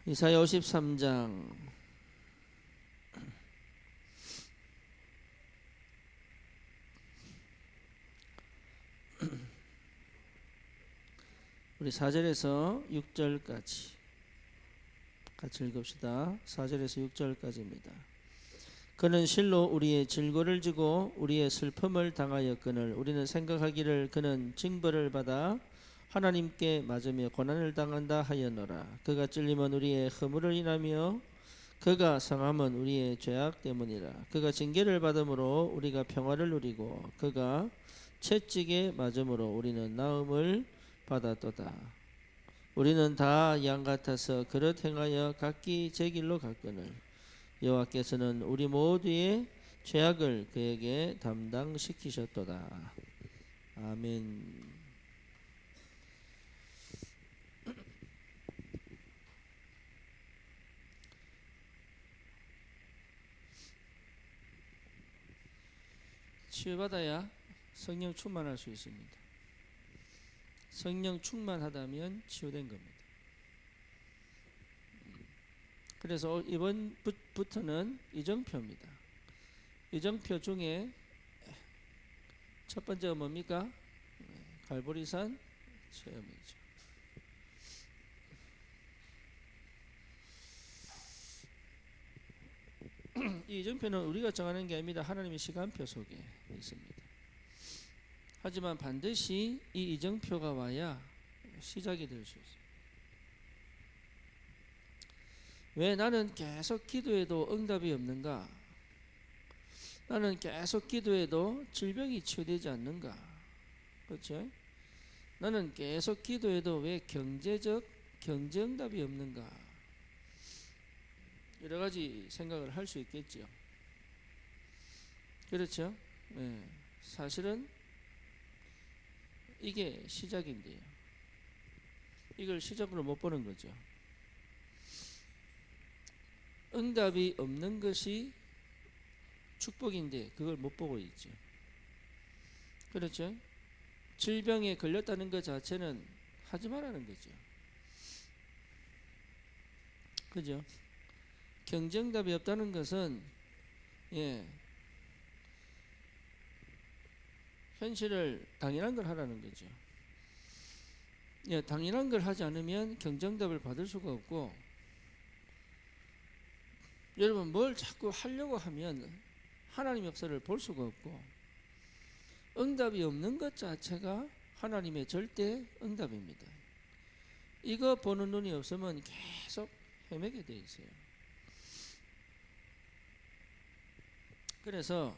이사야 53장 우리 4절에서 6절까지 같이 읽읍시다. 4절에서 6절까지입니다. 그는 실로 우리의 질고를 지고 우리의 슬픔을 당하였거늘 우리는 생각하기를 그는 징벌을 받아 하나님께 맞으며 고난을 당한다 하였노라. 그가 찔림은 우리의 허물을 인하며 그가 상함은 우리의 죄악 때문이라. 그가 징계를 받음으로 우리가 평화를 누리고 그가 채찍에 맞음으로 우리는 나음을 받았도다. 우리는 다 양 같아서 그릇 행하여 각기 제 길로 갔거늘 여호와께서는 우리 모두의 죄악을 그에게 담당시키셨도다. 아멘. 치유받아야 성령 충만할 수 있습니다. 성령 충만하다면 치유된 겁니다. 그래서 이번부터는 이정표입니다. 이정표 중에 첫 번째가 뭡니까? 갈보리산 체험이죠. 이 이정표는 우리가 정하는 게 아닙니다. 하나님의 시간표 속에 있습니다. 하지만 반드시 이 이정표가 와야 시작이 될 수 있습니다. 왜 나는 계속 기도해도 응답이 없는가? 나는 계속 기도해도 질병이 치유되지 않는가? 그렇죠? 나는 계속 기도해도 왜 경제 응답이 없는가? 여러 가지 생각을 할 수 있겠죠. 그렇죠? 네. 사실은 이게 시작인데요. 이걸 시작으로 못 보는 거죠. 응답이 없는 것이 축복인데 그걸 못 보고 있죠. 그렇죠? 질병에 걸렸다는 것 자체는 하지 말라는 거죠. 그죠? 경쟁답이 없다는 것은 현실을 당연한 걸 하라는 거죠. 당연한 걸 하지 않으면 경쟁답을 받을 수가 없고, 여러분 뭘 자꾸 하려고 하면 하나님의 역사를 볼 수가 없고, 응답이 없는 것 자체가 하나님의 절대 응답입니다. 이거 보는 눈이 없으면 계속 헤매게 돼 있어요. 그래서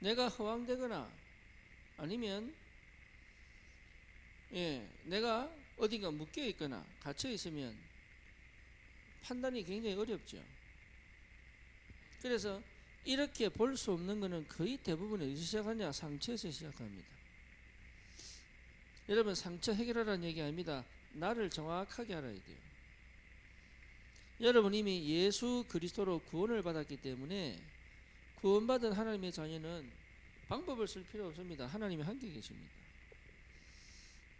내가 허황되거나 아니면 내가 어딘가 묶여 있거나 갇혀 있으면 판단이 굉장히 어렵죠. 그래서 이렇게 볼 수 없는 것은 거의 대부분 어디서 시작하냐? 상처에서 시작합니다. 여러분, 상처 해결하라는 얘기 아닙니다. 나를 정확하게 알아야 돼요. 여러분 이미 예수 그리스도로 구원을 받았기 때문에 구원받은 하나님의 자녀는 방법을 쓸 필요 없습니다. 하나님이 함께 계십니다.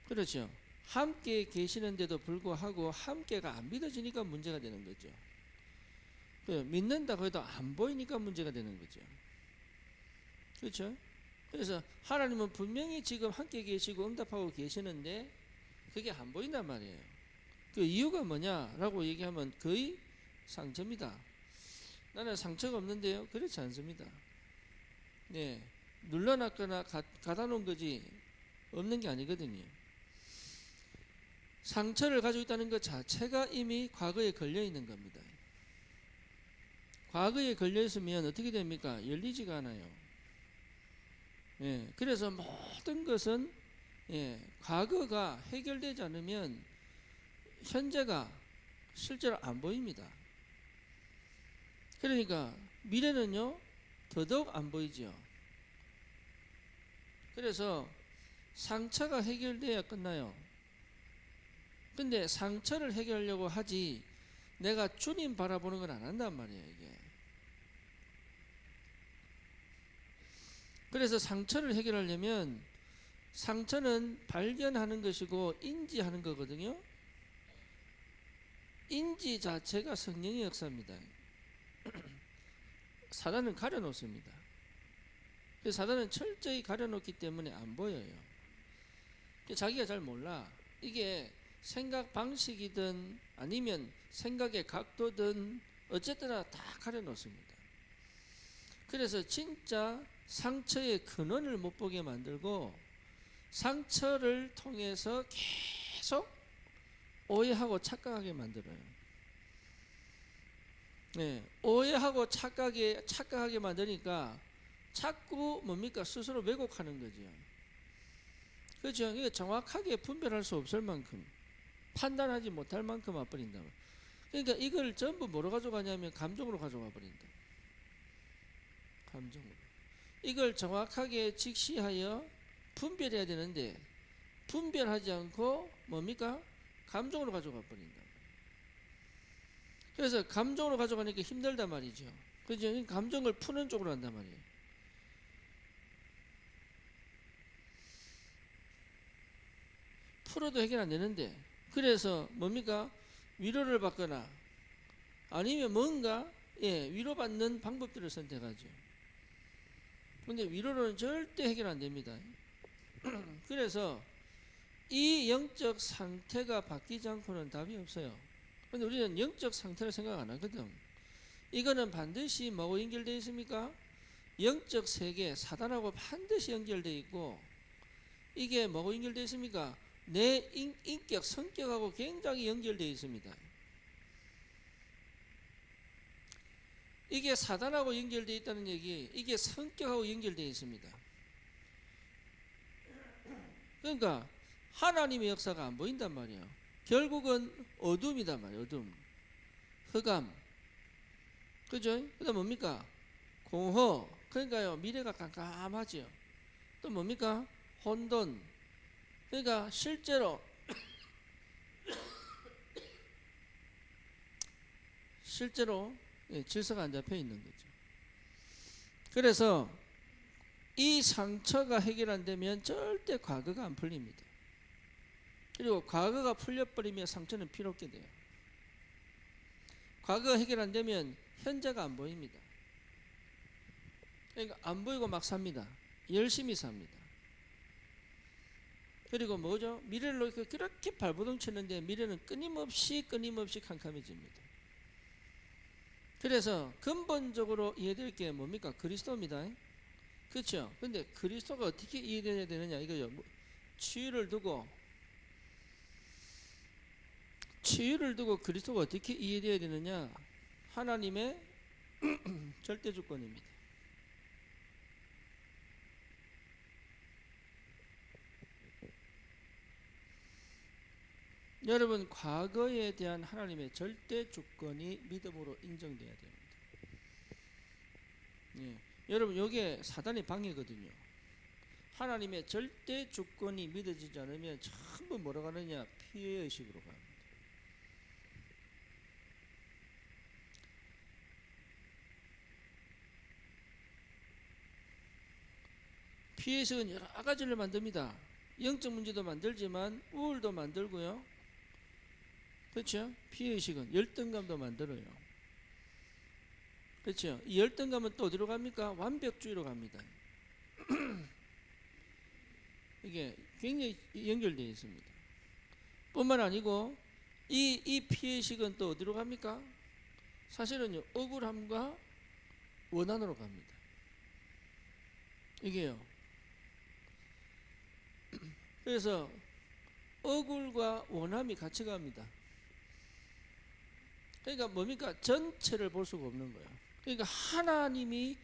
그렇죠? 함께 계시는데도 불구하고 함께가 안 믿어지니까 문제가 되는 거죠. 믿는다고 해도 안 보이니까 문제가 되는 거죠. 그렇죠? 그래서 하나님은 분명히 지금 함께 계시고 응답하고 계시는데 그게 안 보인단 말이에요. 그 이유가 뭐냐라고 얘기하면 거의 상처입니다. 나는 상처가 없는데요? 그렇지 않습니다. 눌러놨거나 가다 놓은 거지 없는 게 아니거든요. 상처를 가지고 있다는 것 자체가 이미 과거에 걸려 있는 겁니다. 과거에 걸려 있으면 어떻게 됩니까? 열리지가 않아요. 그래서 모든 것은 과거가 해결되지 않으면 현재가 실제로 안 보입니다. 그러니까 미래는요 더더욱 안 보이죠. 그래서 상처가 해결돼야 끝나요. 근데 상처를 해결하려고 하지 내가 주님 바라보는 건 안 한단 말이에요. 이게 그래서 상처를 해결하려면 상처는 발견하는 것이고 인지하는 거거든요. 인지 자체가 성령의 역사입니다. 사단은 가려놓습니다. 사단은 철저히 가려놓기 때문에 안 보여요. 자기가 잘 몰라. 이게 생각 방식이든 아니면 생각의 각도든 어쨌든 다 가려놓습니다. 그래서 진짜 상처의 근원을 못 보게 만들고 상처를 통해서 계속 오해하고 착각하게 만들어요. 네, 오해하고 착각하게 만드니까 자꾸 뭡니까? 스스로 왜곡하는 거죠. 그렇죠? 이게 정확하게 분별할 수 없을 만큼, 판단하지 못할 만큼 와버린다. 그러니까 이걸 전부 뭐로 가져가냐면 감정으로 가져가 버린다. 감정으로. 이걸 정확하게 직시하여 분별해야 되는데 분별하지 않고 뭡니까? 감정으로 가져가 버린다. 그래서 감정으로 가져가니까 힘들단 말이죠. 그죠? 감정을 푸는 쪽으로 한단 말이에요. 풀어도 해결 안 되는데, 그래서 뭡니까? 위로를 받거나 아니면 뭔가 위로받는 방법들을 선택하죠. 근데 위로로는 절대 해결 안 됩니다. 그래서 이 영적 상태가 바뀌지 않고는 답이 없어요. 근데 우리는 영적 상태를 생각 안 하거든. 이거는 반드시 뭐하고 연결되어 있습니까? 영적 세계, 사단하고 반드시 연결되어 있고, 이게 뭐하고 연결되어 있습니까? 내 인격, 성격하고 굉장히 연결되어 있습니다. 이게 사단하고 연결되어 있다는 얘기, 이게 성격하고 연결되어 있습니다. 그러니까 하나님의 역사가 안 보인단 말이에요. 결국은 어둠이단 말이에요. 어둠, 흑암, 그죠? 그다음 뭡니까? 공허. 그러니까요, 미래가 깜깜하죠. 또 뭡니까? 혼돈. 그러니까 실제로 질서가 안 잡혀 있는 거죠. 그래서 이 상처가 해결 안 되면 절대 과거가 안 풀립니다. 그리고 과거가 풀려버리면 상처는 필요 없게 돼요. 과거가 해결 안 되면 현재가 안 보입니다. 그러니까 안 보이고 막 삽니다. 열심히 삽니다. 그리고 뭐죠? 미래를 그렇게 발버둥 치는데 미래는 끊임없이 캄캄해집니다. 그래서 근본적으로 이해될 게 뭡니까? 그리스도입니다. 그렇죠? 근데 그리스도가 어떻게 이해되어야 되느냐 이거죠. 치유를 두고 그리스도가 어떻게 이해되어야 되느냐? 하나님의 절대 주권입니다. 여러분, 과거에 대한 하나님의 절대 주권이 믿음으로 인정돼야 됩니다. 여러분, 이게 사단의 방해거든요. 하나님의 절대 주권이 믿어지지 않으면 전부 뭐라고 하느냐? 피해의식으로 갑니다. 피해의식은 여러 가지를 만듭니다. 영적 문제도 만들지만 우울도 만들고요. 그렇죠? 피해의식은 열등감도 만들어요. 그렇죠? 이 열등감은 또 어디로 갑니까? 완벽주의로 갑니다. 이게 굉장히 연결되어 있습니다. 뿐만 아니고 이 피해의식은 또 어디로 갑니까? 사실은요, 억울함과 원한으로 갑니다. 이게요. 그래서 억울과 원함이 같이 갑니다. 그러니까 뭡니까? 전체를 볼 수가 없는 거예요. 그러니까 하나님에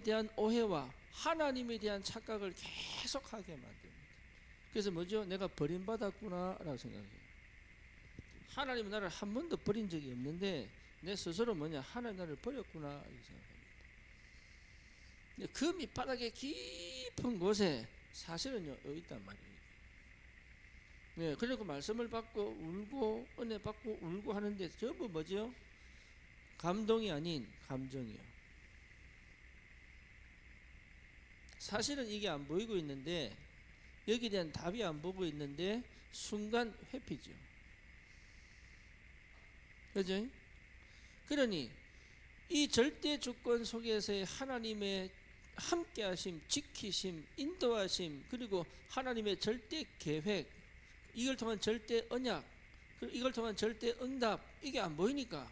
대한 오해와 하나님에 대한 착각을 계속하게 만듭니다. 그래서 뭐죠? 내가 버림받았구나 라고 생각해요. 하나님은 나를 한 번도 버린 적이 없는데 내 스스로 뭐냐? 하나님 나를 버렸구나 이렇게 생각합니다. 그 밑바닥에 깊은 곳에 사실은요 여기 있단 말이에요. 네, 그리고 말씀을 받고 울고 은혜 받고 울고 하는데 전부 뭐죠? 감동이 아닌 감정이요. 사실은 이게 안 보이고 있는데, 여기에 대한 답이 안 보고 있는데 순간 회피죠. 그죠? 그러니 이 절대 주권 속에서의 하나님의 함께하심, 지키심, 인도하심, 그리고 하나님의 절대 계획, 이걸 통한 절대 언약, 그리고 이걸 통한 절대 응답, 이게 안 보이니까,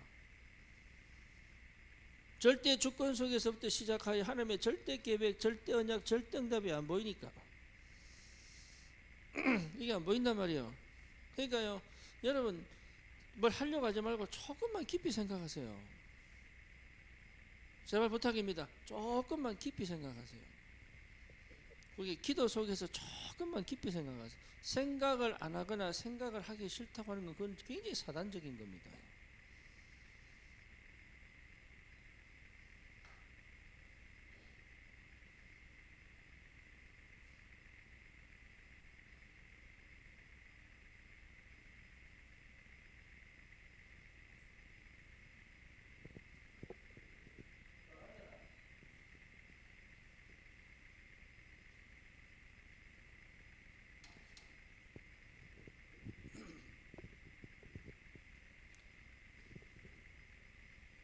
절대 주권 속에서부터 시작하여 하나님의 절대 계획, 절대 언약, 절대 응답이 안 보이니까 이게 안 보인단 말이에요. 그러니까요, 여러분 뭘 하려고 하지 말고 조금만 깊이 생각하세요. 제발 부탁입니다. 조금만 깊이 생각하세요. 그게 기도 속에서 조금만 깊이 생각하세요. 생각을 안 하거나 생각을 하기 싫다고 하는 건 그건 굉장히 사단적인 겁니다.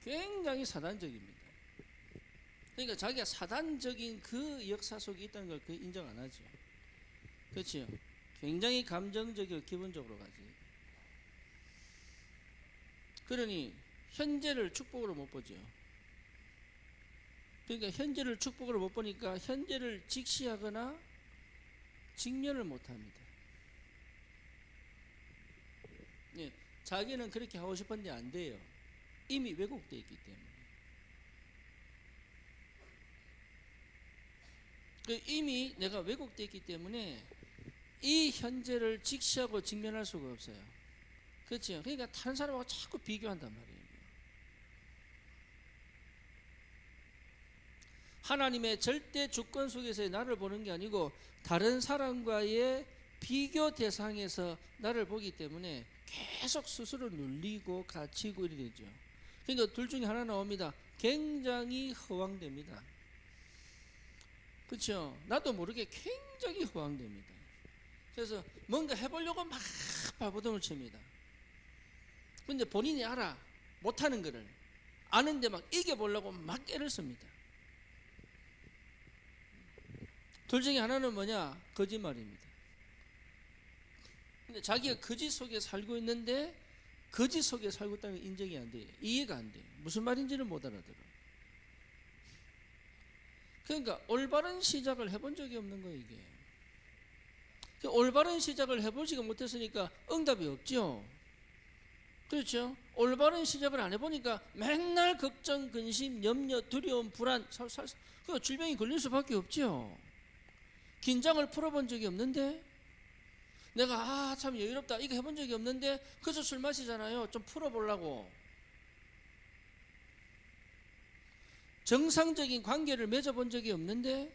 굉장히 사단적입니다. 그러니까 자기가 사단적인 그 역사 속에 있다는 걸 거의 인정 안 하죠. 그렇죠? 굉장히 감정적이고 기본적으로 가지. 그러니 현재를 축복으로 못 보죠. 그러니까 현재를 축복으로 못 보니까 현재를 직시하거나 직면을 못 합니다. 예, 자기는 그렇게 하고 싶은데 안 돼요. 이미 왜곡되어 있기 때문에. 이미 내가 왜곡되어 있기 때문에 이 현재를 직시하고 직면할 수가 없어요. 그렇죠? 그러니까 다른 사람하고 자꾸 비교한단 말이에요. 하나님의 절대 주권 속에서의 나를 보는 게 아니고 다른 사람과의 비교 대상에서 나를 보기 때문에 계속 스스로 눌리고 갇히고 이래 되죠. 그러니까 둘 중에 하나 나옵니다. 굉장히 허황됩니다. 그렇죠? 나도 모르게 굉장히 허황됩니다. 그래서 뭔가 해보려고 막 발버둥을 칩니다. 근데 본인이 알아. 못하는 거를 아는데 막 이겨보려고 막 애를 씁니다. 둘 중에 하나는 뭐냐? 거짓말입니다. 근데 자기가 거짓 속에 살고 있는데 거짓 속에 살고 있다는 게 인정이 안 돼요. 이해가 안 돼요. 무슨 말인지를 못 알아들어. 그러니까 올바른 시작을 해본 적이 없는 거예요, 이게. 올바른 시작을 해보지가 못했으니까 응답이 없죠. 그렇죠? 올바른 시작을 안 해보니까 맨날 걱정, 근심, 염려, 두려움, 불안, 그 질병이 걸릴 수밖에 없죠. 긴장을 풀어본 적이 없는데, 내가 참 여유롭다 이거 해본 적이 없는데 그래서 술 마시잖아요. 좀 풀어보려고. 정상적인 관계를 맺어본 적이 없는데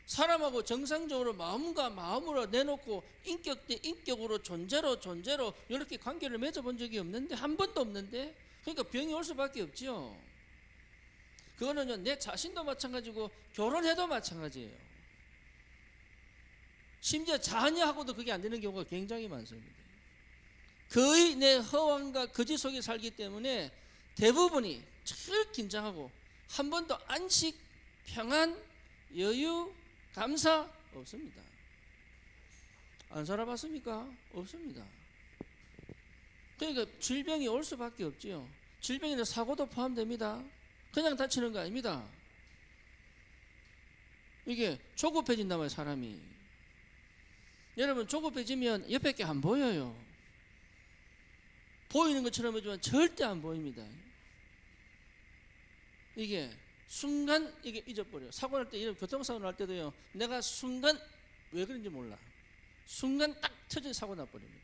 사람하고 정상적으로 마음과 마음으로 내놓고 인격 대 인격으로 존재로 이렇게 관계를 맺어본 적이 없는데, 한 번도 없는데, 그러니까 병이 올 수밖에 없죠. 그거는요, 내 자신도 마찬가지고 결혼해도 마찬가지예요. 심지어 자녀하고도 그게 안 되는 경우가 굉장히 많습니다. 거의 내 허황과 거짓 속에 살기 때문에 대부분이 늘 긴장하고 한 번도 안식, 평안, 여유, 감사 없습니다. 안 살아봤습니까? 없습니다. 그러니까 질병이 올 수밖에 없지요. 질병에는 사고도 포함됩니다. 그냥 다치는 거 아닙니다. 이게 조급해진단 말이에요, 사람이. 여러분, 조급해지면 옆에 게 안 보여요. 보이는 것처럼 해주면 절대 안 보입니다. 이게 순간 이게 잊어버려요. 사고 날 때, 이런 교통사고 날 때도요, 내가 순간 왜 그런지 몰라. 순간 딱 터져 사고 나버립니다.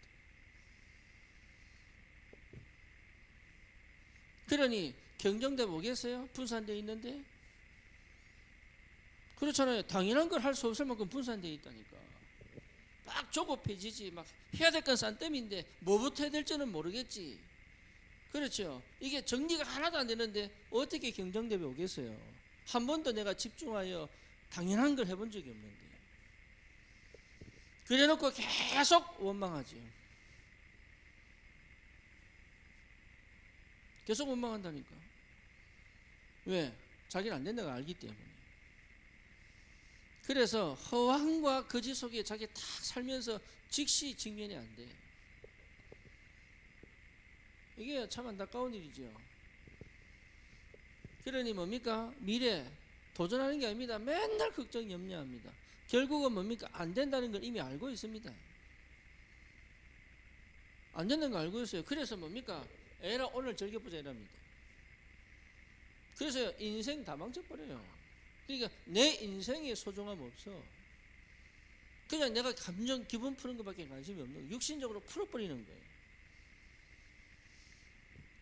그러니 경정대 보겠어요? 분산되어 있는데? 그렇잖아요. 당연한 걸 할 수 없을 만큼 분산되어 있다니까. 막 조급해지지. 막 해야 될 건 싼땜인데 뭐부터 해야 될지는 모르겠지. 그렇죠. 이게 정리가 하나도 안 되는데 어떻게 경정대회 오겠어요? 한 번도 내가 집중하여 당연한 걸 해본 적이 없는데. 그래놓고 계속 원망하지요. 계속 원망한다니까. 왜? 자기는 안 된다고 알기 때문에. 그래서 허황과 거짓 속에 자기 딱 살면서 즉시 직면이 안 돼. 이게 참 안타까운 일이죠. 그러니 뭡니까? 미래 도전하는 게 아닙니다. 맨날 걱정 염려합니다. 결국은 뭡니까? 안 된다는 걸 이미 알고 있습니다. 안 된다는 거 알고 있어요. 그래서 뭡니까? 에라 오늘 즐겨보자 이랍니다. 그래서 인생 다 망쳐버려요. 그러니까 내 인생에 소중함 없어. 그냥 내가 감정 기분 푸는 것밖에 관심이 없는 거예요. 육신적으로 풀어버리는 거예요.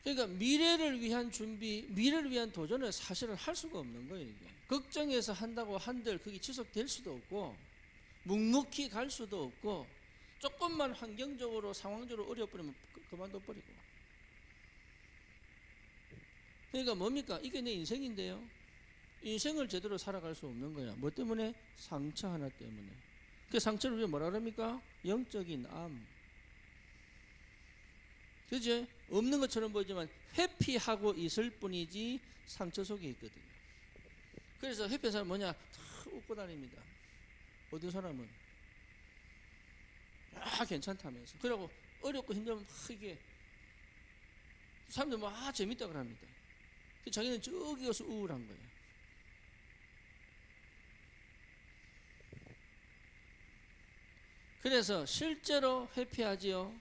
그러니까 미래를 위한 준비, 미래를 위한 도전을 사실은 할 수가 없는 거예요. 이게. 걱정해서 한다고 한들 그게 지속될 수도 없고 묵묵히 갈 수도 없고 조금만 환경적으로 상황적으로 어려워버리면 그만둬 버리고. 그러니까 뭡니까? 이게 내 인생인데요. 인생을 제대로 살아갈 수 없는 거야. 뭐 때문에? 상처 하나 때문에. 그 상처를 우리가 뭐라 그럽니까? 영적인 암. 그죠? 없는 것처럼 보이지만 회피하고 있을 뿐이지 상처 속에 있거든요. 그래서 회피한 사람은 뭐냐? 다 웃고 다닙니다. 어떤 사람은 괜찮다면서. 그러고 어렵고 힘들면 막 이게 사람들 막 재밌다고 합니다. 자기는 저기 가서 우울한 거예요. 그래서 실제로 회피하지요.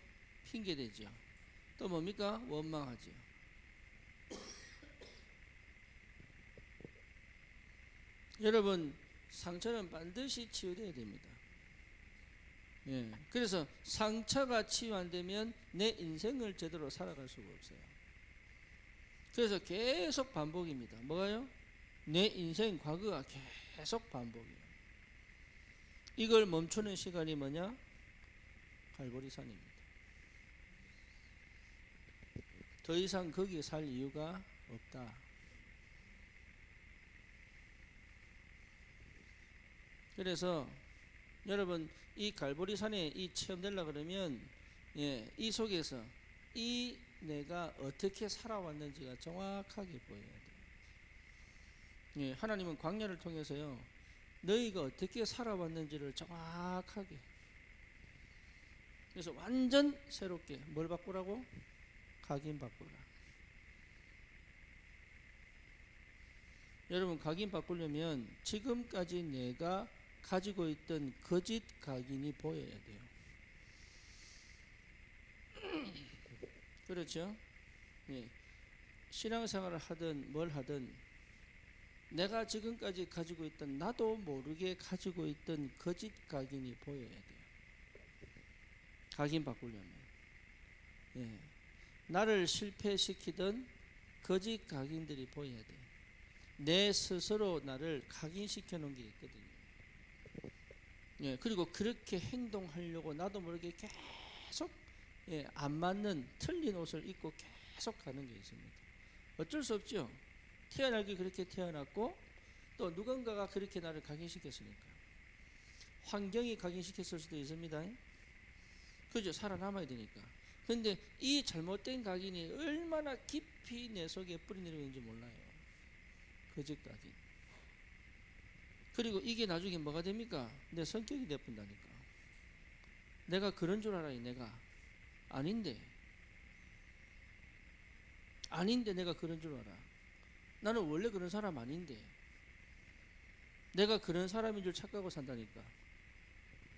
핑계대지요. 또 뭡니까? 원망하지요. 여러분, 상처는 반드시 치유되어야 됩니다. 예. 그래서 상처가 치유 안 되면 내 인생을 제대로 살아갈 수가 없어요. 그래서 계속 반복입니다. 뭐가요? 내 인생 과거가 계속 반복이에요. 이걸 멈추는 시간이 뭐냐? 갈보리산입니다. 더 이상 거기에 살 이유가 없다. 그래서 여러분 이 갈보리산에 이 체험되려고 그러면 이 속에서 이 내가 어떻게 살아왔는지가 정확하게 보여야 돼요. 하나님은 광야를 통해서요 너희가 어떻게 살아왔는지를 정확하게, 그래서 완전 새롭게 뭘 바꾸라고? 각인 바꾸라. 여러분 각인 바꾸려면 지금까지 내가 가지고 있던 거짓 각인이 보여야 돼요. 그렇죠? 신앙생활을 하든 뭘 하든 내가 지금까지 가지고 있던 나도 모르게 가지고 있던 거짓 각인이 보여야 돼요. 각인 바꾸려면 나를 실패시키던 거짓 각인들이 보여야 돼요. 내 스스로 나를 각인시켜 놓은 게 있거든요. 그리고 그렇게 행동하려고 나도 모르게 계속 안 맞는 틀린 옷을 입고 계속 가는 게 있습니다. 어쩔 수 없죠. 태어나기 그렇게 태어났고 또 누군가가 그렇게 나를 각인시켰으니까. 환경이 각인시켰을 수도 있습니다. 그죠? 살아남아야 되니까. 근데 이 잘못된 각인이 얼마나 깊이 내 속에 뿌리내리고 있는지 몰라요. 거짓 각인. 그리고 이게 나중에 뭐가 됩니까? 내 성격이 돼본다니까. 내가 그런 줄 알아요. 내가 아닌데 내가 그런 줄 알아. 나는 원래 그런 사람 아닌데 내가 그런 사람인 줄 착각하고 산다니까.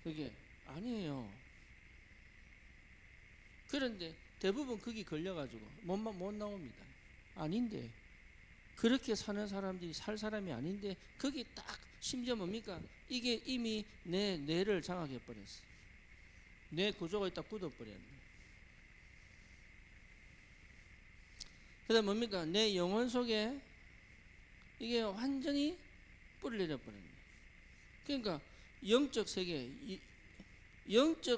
그게 아니에요. 그런데 대부분 거기 걸려가지고 못 나옵니다. 아닌데 그렇게 사는 사람들이 살 사람이 아닌데 거기 딱 심지어 뭡니까? 이게 이미 내 뇌를 장악해 버렸어. 뇌 구조가 딱 굳어버렸네. 그 다음 뭡니까? 내 영혼 속에 이게 완전히 뿌리를 내려버렸네. 그러니까 영적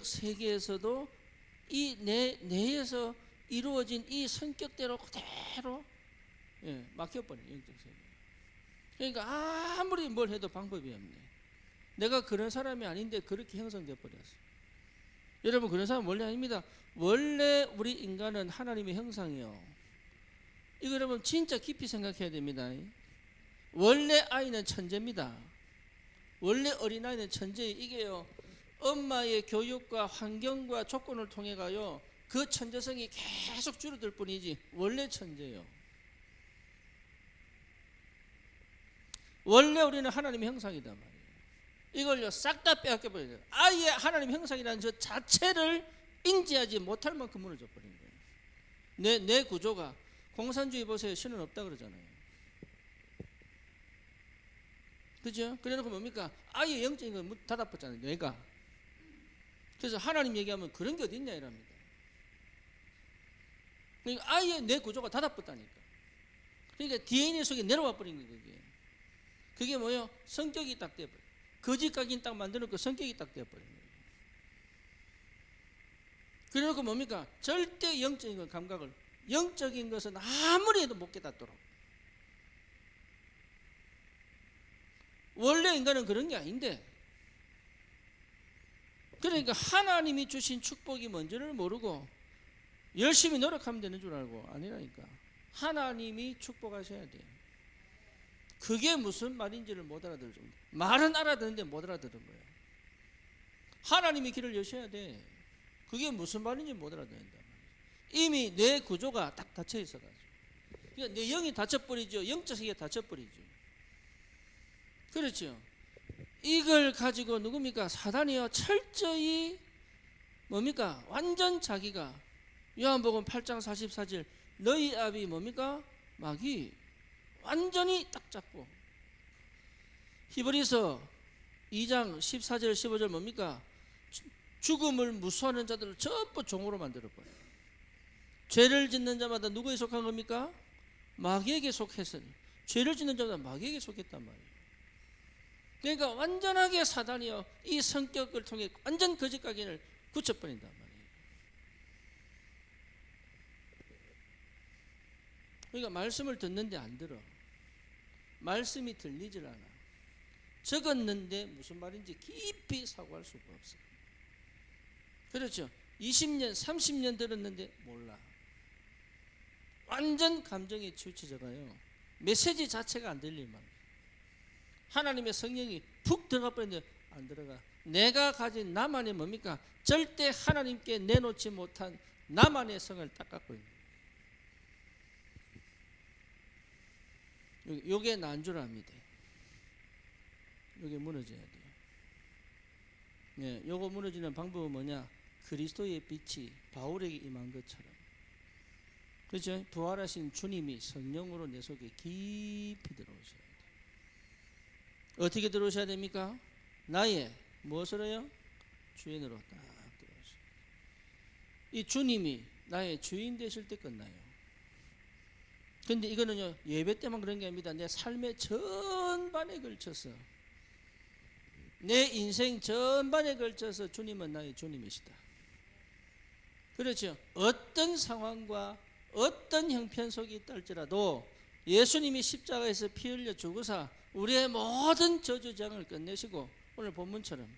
세계에서도 이 뇌에서 이루어진 이 성격대로 그대로 막혀버려요. 영적 세계. 그러니까 아무리 뭘 해도 방법이 없네. 내가 그런 사람이 아닌데 그렇게 형성되어 버렸어. 여러분, 그런 사람 원래 아닙니다. 원래 우리 인간은 하나님의 형상이요. 이거 여러분 진짜 깊이 생각해야 됩니다. 원래 아이는 천재입니다. 원래 어린아이는 천재예요. 이게요, 엄마의 교육과 환경과 조건을 통해 가요, 그 천재성이 계속 줄어들 뿐이지 원래 천재예요. 원래 우리는 하나님의 형상이단 말이에요. 이걸요 싹 다 빼앗겨 버려야 돼요. 아예 하나님 형상이라는 저 자체를 인지하지 못할 만큼 무너져 버린 거예요. 내 구조가, 공산주의 보세요. 신은 없다 그러잖아요. 그죠? 그래놓고 뭡니까? 아예 영적인 거 닫아버렸잖아요, 뇌가. 그래서 하나님 얘기하면 그런 게 어디 있냐 이랍니다. 그러니까 아예 내 구조가 닫아버렸다니까. 그러니까 DNA 속에 내려와 버린 거예요. 그게 뭐예요? 성격이 딱 돼버려요. 거짓 각인 딱 만들어놓고 성격이 딱 돼버린 거예요. 그래놓고 뭡니까? 절대 영적인 감각을, 영적인 것은 아무리 해도 못 깨닫도록. 원래 인간은 그런 게 아닌데, 그러니까 하나님이 주신 축복이 뭔지를 모르고 열심히 노력하면 되는 줄 알고 아니라니까. 하나님이 축복하셔야 돼요. 그게 무슨 말인지를 못 알아들을 정도. 말은 알아듣는데 못 알아들은 거예요. 하나님이 길을 여셔야 돼. 그게 무슨 말인지 못 알아듣는다. 이미 내 구조가 딱 닫혀 있어가지고. 그러니까 내 영이 닫혀버리죠. 영적 세계가 닫혀버리죠. 그렇죠. 이걸 가지고 누굽니까? 사단이요 철저히 뭡니까? 완전 자기가, 요한복음 8장 44절, 너희 아비 뭡니까? 마귀. 완전히 딱 잡고, 히브리서 2장 14절 15절 뭡니까? 죽음을 무수하는 자들을 전부 종으로 만들어버려요. 죄를 짓는 자마다 누구에 속한 겁니까? 마귀에게 속했으니. 죄를 짓는 자마다 마귀에게 속했단 말이에요. 그러니까 완전하게 사단이요 이 성격을 통해 완전 거짓 각인을 굳혀버린단 말이에요. 그러니까 말씀을 듣는데 안 들어. 말씀이 들리질 않아. 적었는데 무슨 말인지 깊이 사고할 수가 없어. 그렇죠. 20년 30년 들었는데 몰라. 완전 감정에 치우쳐져가요. 메시지 자체가 안 들릴만. 하나님의 성령이 푹 들어가 버렸는데 안 들어가. 내가 가진 나만의 뭡니까? 절대 하나님께 내놓지 못한 나만의 성을 딱 갖고 있는. 요게 난조랍니다. 요게 무너져야 돼요. 네, 요거 무너지는 방법은 뭐냐? 그리스도의 빛이 바울에게 임한 것처럼. 그렇죠? 부활하신 주님이 성령으로 내 속에 깊이 들어오셔야 돼요. 어떻게 들어오셔야 됩니까? 나의 무엇으로요? 주인으로 딱 들어오셔야 돼요. 이 주님이 나의 주인 되실 때 끝나요. 근데 이거는요 예배 때만 그런 게 아닙니다. 내 삶의 전반에 걸쳐서, 내 인생 전반에 걸쳐서 주님은 나의 주님이시다. 그렇죠. 어떤 상황과 어떤 형편 속에 있다 할지라도 예수님이 십자가에서 피 흘려 죽으사 우리의 모든 저주장을 끝내시고, 오늘 본문처럼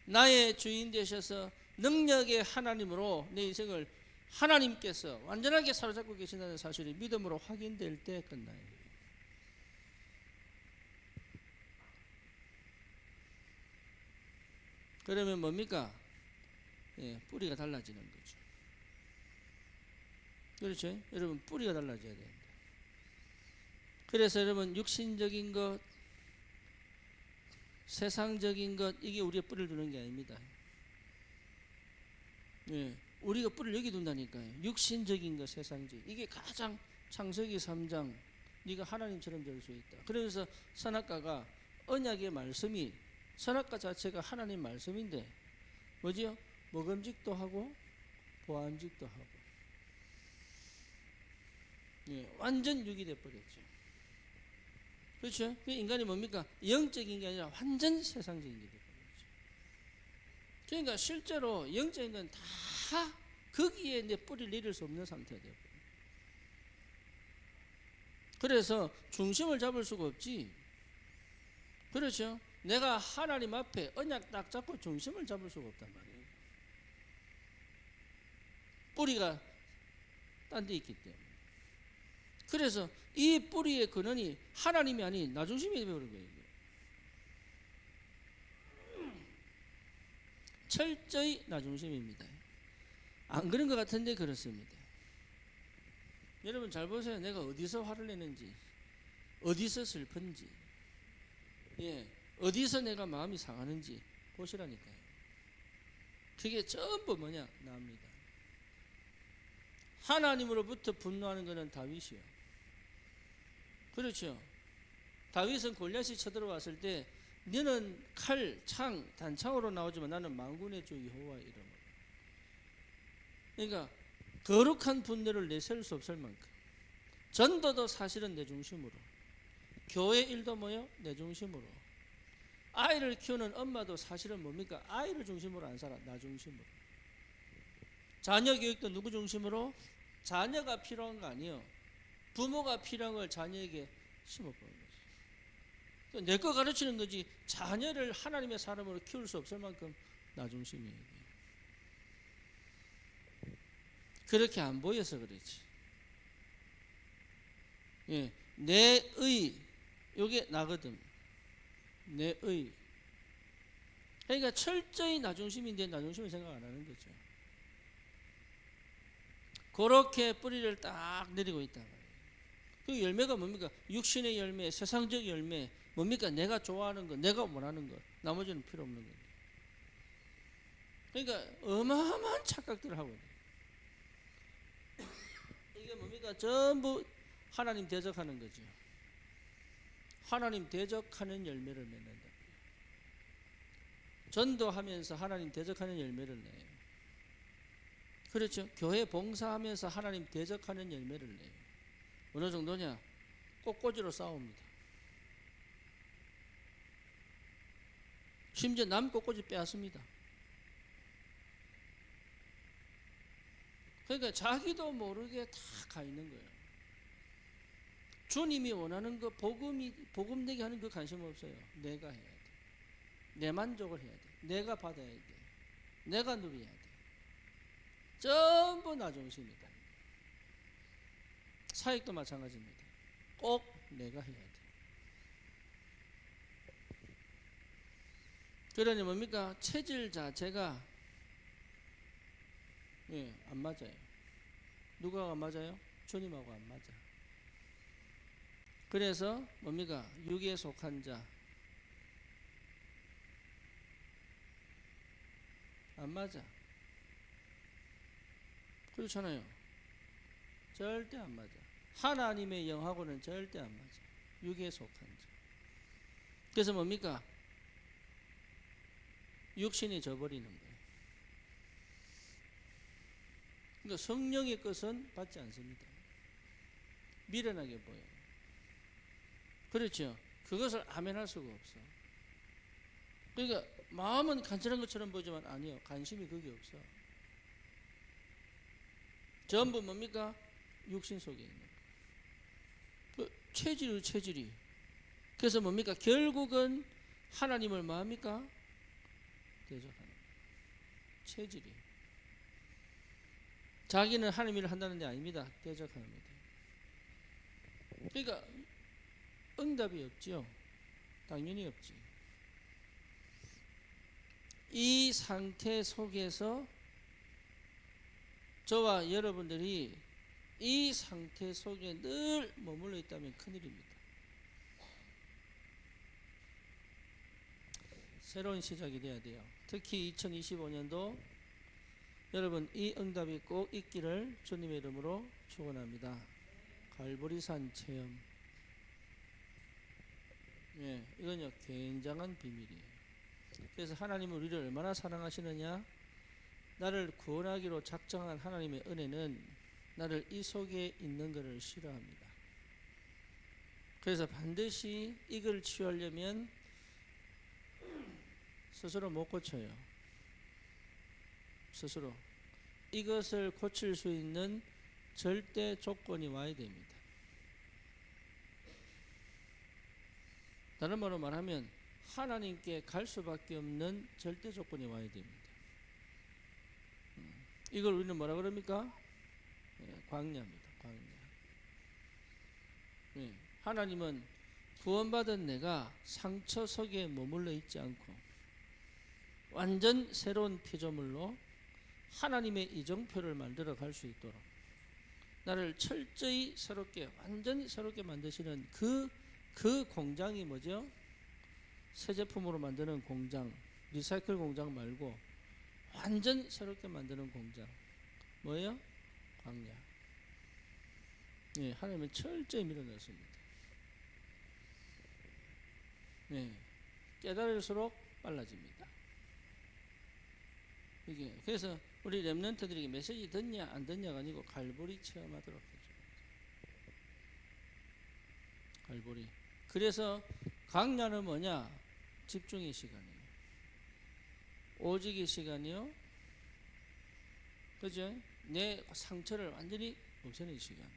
나의 주인 되셔서 능력의 하나님으로 내 인생을 하나님께서 완전하게 사로잡고 계신다는 사실이 믿음으로 확인될 때 끝나요. 그러면 뭡니까? 예, 뿌리가 달라지는 거죠. 그렇죠? 여러분 뿌리가 달라져야 됩니다. 그래서 여러분 육신적인 것, 세상적인 것, 이게 우리의 뿌리를 두는 게 아닙니다. 예, 우리가 뿌리를 여기 둔다니까요. 육신적인 것, 세상적, 이게 가장 창세기 3장 네가 하나님처럼 될 수 있다. 그래서 선악과가, 언약의 말씀이, 선악과 자체가 하나님 말씀인데 뭐지요? 먹음직도 하고 보암직도 하고, 예, 완전 육이 돼버렸죠. 그렇죠? 인간이 뭡니까? 영적인 게 아니라 완전 세상적인 게 돼버렸죠. 그러니까 실제로 영적인 건 다, 거기에 내 뿌리를 내릴 수 없는 상태가 되어버려요. 그래서 중심을 잡을 수가 없지. 그렇죠? 내가 하나님 앞에 언약 딱 잡고 중심을 잡을 수가 없단 말이에요. 뿌리가 딴 데 있기 때문에. 그래서 이 뿌리의 근원이 하나님이 아닌 나 중심이 되어버린 거예요. 철저히 나 중심입니다. 안 그런 것 같은데 그렇습니다. 여러분 잘 보세요. 내가 어디서 화를 내는지, 어디서 슬픈지, 어디서 내가 마음이 상하는지 보시라니까요. 그게 전부 뭐냐? 나입니다. 하나님으로부터 분노하는 것은 다윗이요. 그렇죠. 다윗은 골리앗이 쳐들어왔을 때 너는 칼, 창, 단창으로 나오지만 나는 만군의 주 여호와 이름으로. 그러니까 거룩한 분노를 내세울 수 없을 만큼, 전도도 사실은 내 중심으로, 교회 일도 뭐요? 내 중심으로, 아이를 키우는 엄마도 사실은 뭡니까? 아이를 중심으로 안 살아. 나 중심으로. 자녀 교육도 누구 중심으로? 자녀가 필요한 거 아니에요. 부모가 필요한 걸 자녀에게 심어보는 거지. 내 거 가르치는 거지 자녀를 하나님의 사람으로 키울 수 없을 만큼 나 중심이에요. 그렇게 안 보여서 그렇지. 내의, 요게 나거든. 내의. 그러니까 철저히 나 중심인데 나 중심을 생각 안 하는 거죠. 그렇게 뿌리를 딱 내리고 있다 말이에요. 그 열매가 뭡니까? 육신의 열매, 세상적 열매, 뭡니까? 내가 좋아하는 것, 내가 원하는 것, 나머지는 필요 없는 것. 그러니까 어마어마한 착각들을 하고 있어요. 이게 뭡니까? 전부 하나님 대적하는 거죠. 하나님 대적하는 열매를 맺는다. 전도하면서 하나님 대적하는 열매를 내요. 그렇죠? 교회 봉사하면서 하나님 대적하는 열매를 내요. 어느 정도냐? 꽃꽂이로 싸웁니다. 심지어 남 꽃꽂이 빼앗습니다. 그러니까 자기도 모르게 다 가 있는 거예요. 주님이 원하는 거, 복음 내게 하는 그 관심 없어요. 내가 해야 돼. 내 만족을 해야 돼. 내가 받아야 돼. 내가 누려야 돼. 전부 나 중심이다. 사역도 마찬가지입니다. 꼭 내가 해야 돼. 그러니 뭡니까? 체질 자체가 안 맞아요. 누가 안 맞아요? 주님하고 안 맞아. 그래서 뭡니까? 육에 속한 자 안 맞아. 그렇잖아요. 절대 안 맞아. 하나님의 영하고는 절대 안 맞아. 육에 속한 자. 그래서 뭡니까? 육신이 져버리는 거예요. 그러니까 성령의 것은 받지 않습니다. 미련하게 보여요. 그렇죠. 그것을 아멘할 수가 없어. 그러니까 마음은 간절한 것처럼 보지만 아니요. 관심이 거기 없어. 전부 뭡니까? 육신 속에 있는 그 체질이. 그래서 뭡니까? 결국은 하나님을 뭐합니까? 대적하는 체질이. 자기는 하나님 일을 한다는 데 아닙니다. 대적하는 겁니다. 그러니까 응답이 없지요. 당연히 없지. 이 상태 속에서 저와 여러분들이 이 상태 속에 늘 머물러 있다면 큰일입니다. 새로운 시작이 돼야 돼요. 특히 2025년도 여러분 이 응답이 꼭 있기를 주님의 이름으로 축원합니다. 갈보리산 체험. 이건요 굉장한 비밀이에요. 그래서 하나님은 우리를 얼마나 사랑하시느냐? 나를 구원하기로 작정한 하나님의 은혜는 나를 이 속에 있는 것을 싫어합니다. 그래서 반드시 이걸 치유하려면 스스로 못 고쳐요. 스스로 이것을 고칠 수 있는 절대 조건이 와야 됩니다. 다른 말로 말하면 하나님께 갈 수밖에 없는 절대 조건이 와야 됩니다. 이걸 우리는 뭐라 그럽니까? 광야입니다. 광야. 하나님은 구원받은 내가 상처 속에 머물러 있지 않고 완전 새로운 피조물로 하나님의 이정표를 만들어 갈 수 있도록 나를 철저히 새롭게, 완전히 새롭게 만드시는 그 공장이 뭐죠? 새 제품으로 만드는 공장, 리사이클 공장 말고 완전 새롭게 만드는 공장. 뭐예요? 광야. 하나님은 철저히 밀어넣습니다. 깨달을수록 빨라집니다. 이게 그래서 우리 렘넌트들에게 메시지 듣냐 안 듣냐가 아니고 갈보리 체험하도록 해줍니다. 갈보리. 그래서 광야는 뭐냐? 집중의 시간이에요. 오직의 시간이요. 그죠? 내 상처를 완전히 없애는 시간.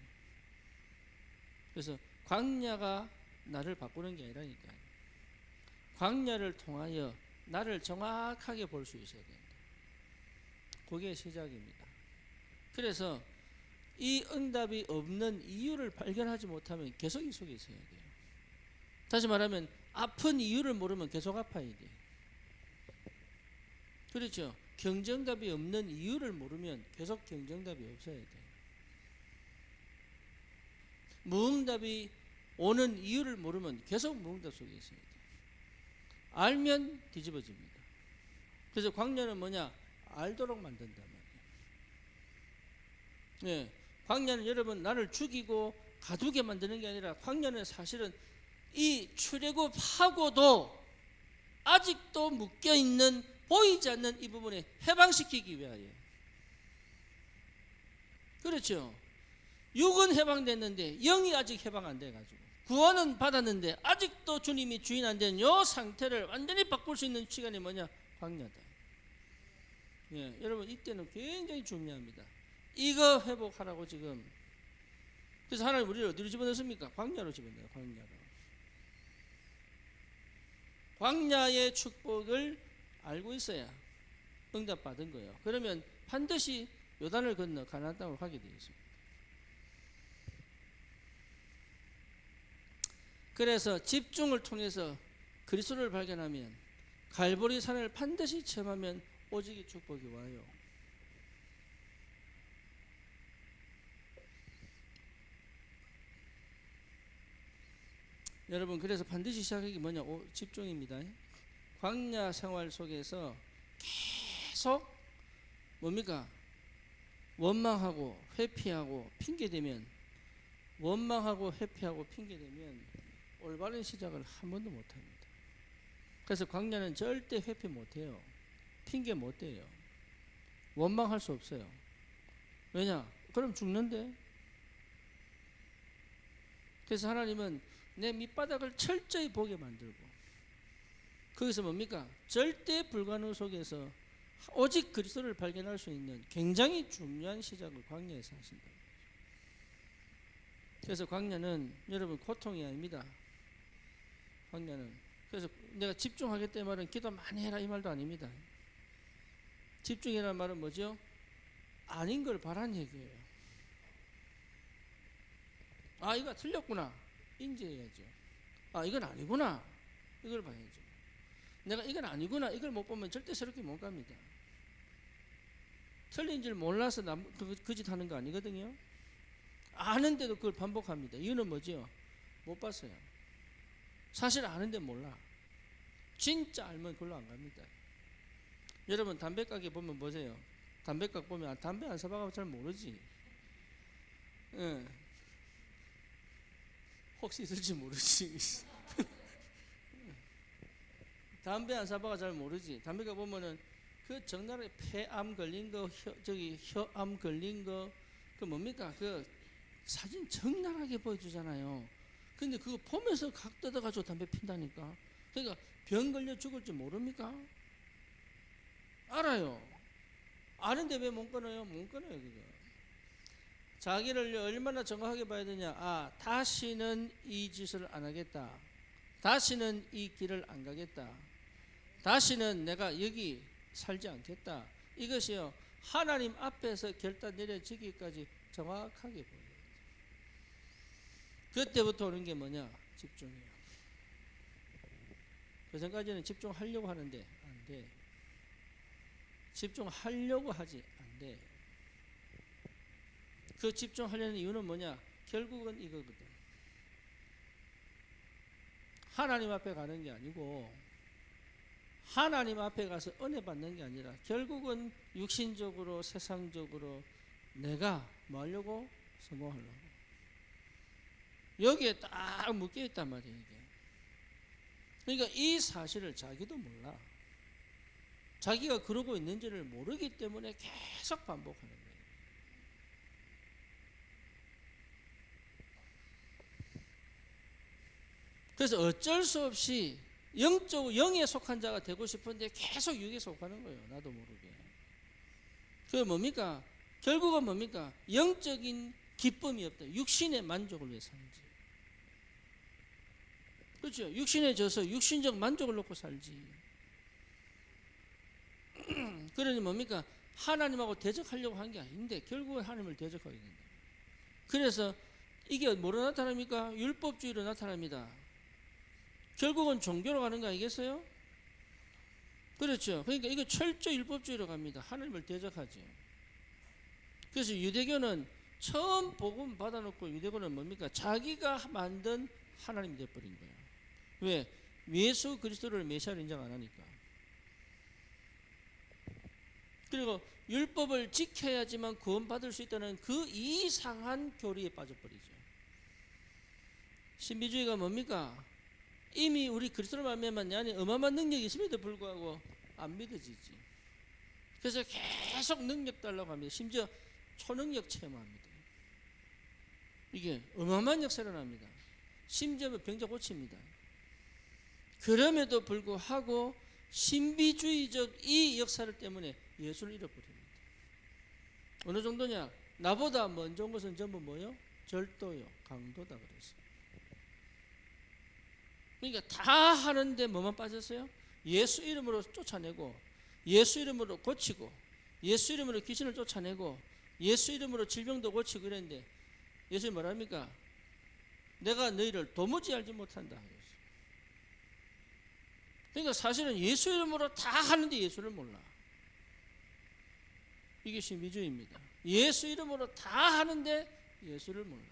그래서 광야가 나를 바꾸는 게 아니라니까요. 광야를 통하여 나를 정확하게 볼 수 있어야 된다. 그게 시작입니다. 그래서 이 응답이 없는 이유를 발견하지 못하면 계속 이 속에 있어야 돼요. 다시 말하면 아픈 이유를 모르면 계속 아파야 돼요. 그렇죠? 경정답이 없는 이유를 모르면 계속 경정답이 없어야 돼요. 무응답이 오는 이유를 모르면 계속 무응답 속에 있어야 돼요. 알면 뒤집어집니다. 그래서 광야는 뭐냐? 알도록 만든단 말이에요. 광야는 여러분 나를 죽이고 가두게 만드는 게 아니라 광야는 사실은 이 출애굽하고도 아직도 묶여있는 보이지 않는 이 부분에 해방시키기 위하여. 그렇죠. 육은 해방됐는데 영이 아직 해방 안 돼가지고 구원은 받았는데 아직도 주님이 주인 안 된 이 상태를 완전히 바꿀 수 있는 시간이 뭐냐? 광야다. 여러분 이때는 굉장히 중요합니다. 이거 회복하라고 지금. 그래서 하나님 우리를 어디로 집어넣습니까? 광야로 집어넣어요. 광야로. 광야의 축복을 알고 있어야 응답받은 거예요. 그러면 반드시 요단을 건너 가나안 땅으로 가게 되어 있습니다. 그래서 집중을 통해서 그리스도를 발견하면 갈보리 산을 반드시 체험하면 오직의 축복이 와요. 여러분 그래서 반드시 시작하기 뭐냐? 집중입니다. 광야 생활 속에서 계속 뭡니까? 원망하고 회피하고 핑계대면, 원망하고 회피하고 핑계대면 올바른 시작을 한 번도 못합니다. 그래서 광야는 절대 회피 못해요. 핑계 못대요. 원망할 수 없어요. 왜냐? 그럼 죽는데. 그래서 하나님은 내 밑바닥을 철저히 보게 만들고 거기서 뭡니까? 절대 불가능 속에서 오직 그리스도를 발견할 수 있는 굉장히 중요한 시작을 광야에서 하신다. 그래서 광야는 여러분 고통이 아닙니다. 광야는. 그래서 내가 집중하겠다 말은 기도 많이 해라 이 말도 아닙니다. 집중이라는 말은 뭐죠? 아닌 걸 바란 얘기예요. 아 이거 틀렸구나 인지해야죠. 아 이건 아니구나 이걸 봐야죠. 내가 이건 아니구나 이걸 못 보면 절대 새롭게 못 갑니다. 틀린 줄 몰라서 그 짓 하는 거 아니거든요. 아는데도 그걸 반복합니다. 이유는 뭐죠? 못 봤어요. 사실 아는데 몰라. 진짜 알면 그걸로 안 갑니다. 여러분 담배가게 보면 보세요. 담배가게 보면 담배 안 사봐가면 잘 모르지. 혹시 있을지 모르지. 담배 안 사봐가 잘 모르지. 담배가 보면은 그 적나라하게 폐암 걸린 거, 혀암 걸린 거, 그 뭡니까? 그 사진 적나라하게 보여주잖아요. 근데 그거 보면서 각 뜯어가지고 담배 핀다니까. 그러니까 병 걸려 죽을지 모릅니까? 알아요. 아는데 왜 못 끊어요? 못 끊어요, 그거. 자기를 얼마나 정확하게 봐야 되냐. 아, 다시는 이 짓을 안 하겠다. 다시는 이 길을 안 가겠다. 다시는 내가 여기 살지 않겠다. 이것이요, 하나님 앞에서 결단 내려지기까지 정확하게 보여요. 그때부터 오는 게 뭐냐? 집중이에요. 그 전까지는 집중하려고 하는데 안 돼. 집중하려고 하지 안 돼. 그 집중하려는 이유는 뭐냐? 결국은 이거거든. 하나님 앞에 가는 게 아니고 하나님 앞에 가서 은혜 받는 게 아니라 결국은 육신적으로 세상적으로 내가 뭐 하려고? 성공하려고. 여기에 딱 묶여 있단 말이에요. 이게. 그러니까 이 사실을 자기도 몰라. 자기가 그러고 있는지를 모르기 때문에 계속 반복하는 거예요. 그래서 어쩔 수 없이 영에 속한 자가 되고 싶은데 계속 육에 속하는 거예요. 나도 모르게. 그게 뭡니까? 결국은 뭡니까? 영적인 기쁨이 없다. 육신의 만족을 위해 살지. 그렇죠? 육신에 져서 육신적 만족을 놓고 살지. 그러니 뭡니까? 하나님하고 대적하려고 한 게 아닌데 결국은 하나님을 대적하게 된다. 그래서 이게 뭐로 나타납니까? 율법주의로 나타납니다. 결국은 종교로 가는 거 아니겠어요? 그렇죠. 그러니까 이거 철저 율법주의로 갑니다. 하나님을 대적하죠. 그래서 유대교는 처음 복음 받아놓고 유대교는 뭡니까? 자기가 만든 하나님이 되어버린 거예요. 왜? 예수 그리스도를 메시아로 인정 안 하니까. 그리고 율법을 지켜야지만 구원받을 수 있다는 그 이상한 교리에 빠져버리죠. 신비주의가 뭡니까? 이미 우리 그리스도를 말미암은 안에 어마어마한 능력이 있음에도 불구하고 안 믿어지지. 그래서 계속 능력 달라고 합니다. 심지어 초능력 체험합니다. 이게 어마어마한 역사를 합니다. 심지어 병자 고칩니다. 그럼에도 불구하고 신비주의적 이 역사를 때문에 예수를 잃어버립니다. 어느 정도냐? 나보다 먼저 온 것은 전부 뭐요? 절도요, 강도다 그랬어요. 그러니까 다 하는데 뭐만 빠졌어요? 예수 이름으로 쫓아내고, 예수 이름으로 고치고, 예수 이름으로 귀신을 쫓아내고, 예수 이름으로 질병도 고치고 이랬는데 예수님 뭐랍니까? 내가 너희를 도무지 알지 못한다. 그러니까 사실은 예수 이름으로 다 하는데 예수를 몰라. 이게 신비주의입니다. 예수 이름으로 다 하는데 예수를 몰라.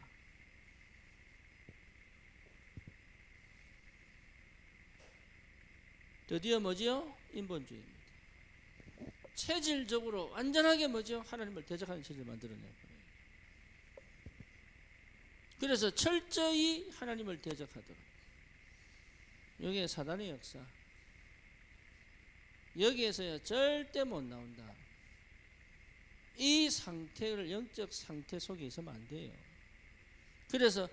드디어 뭐지요? 인본주의입니다. 체질적으로 완전하게 뭐죠? 하나님을 대적하는 체질을 만들어내요. 그래서 철저히 하나님을 대적하도록. 여기에 사단의 역사. 여기에서야 절대 못 나온다. 이 상태를, 영적 상태 속에 있으면 안 돼요. 그래서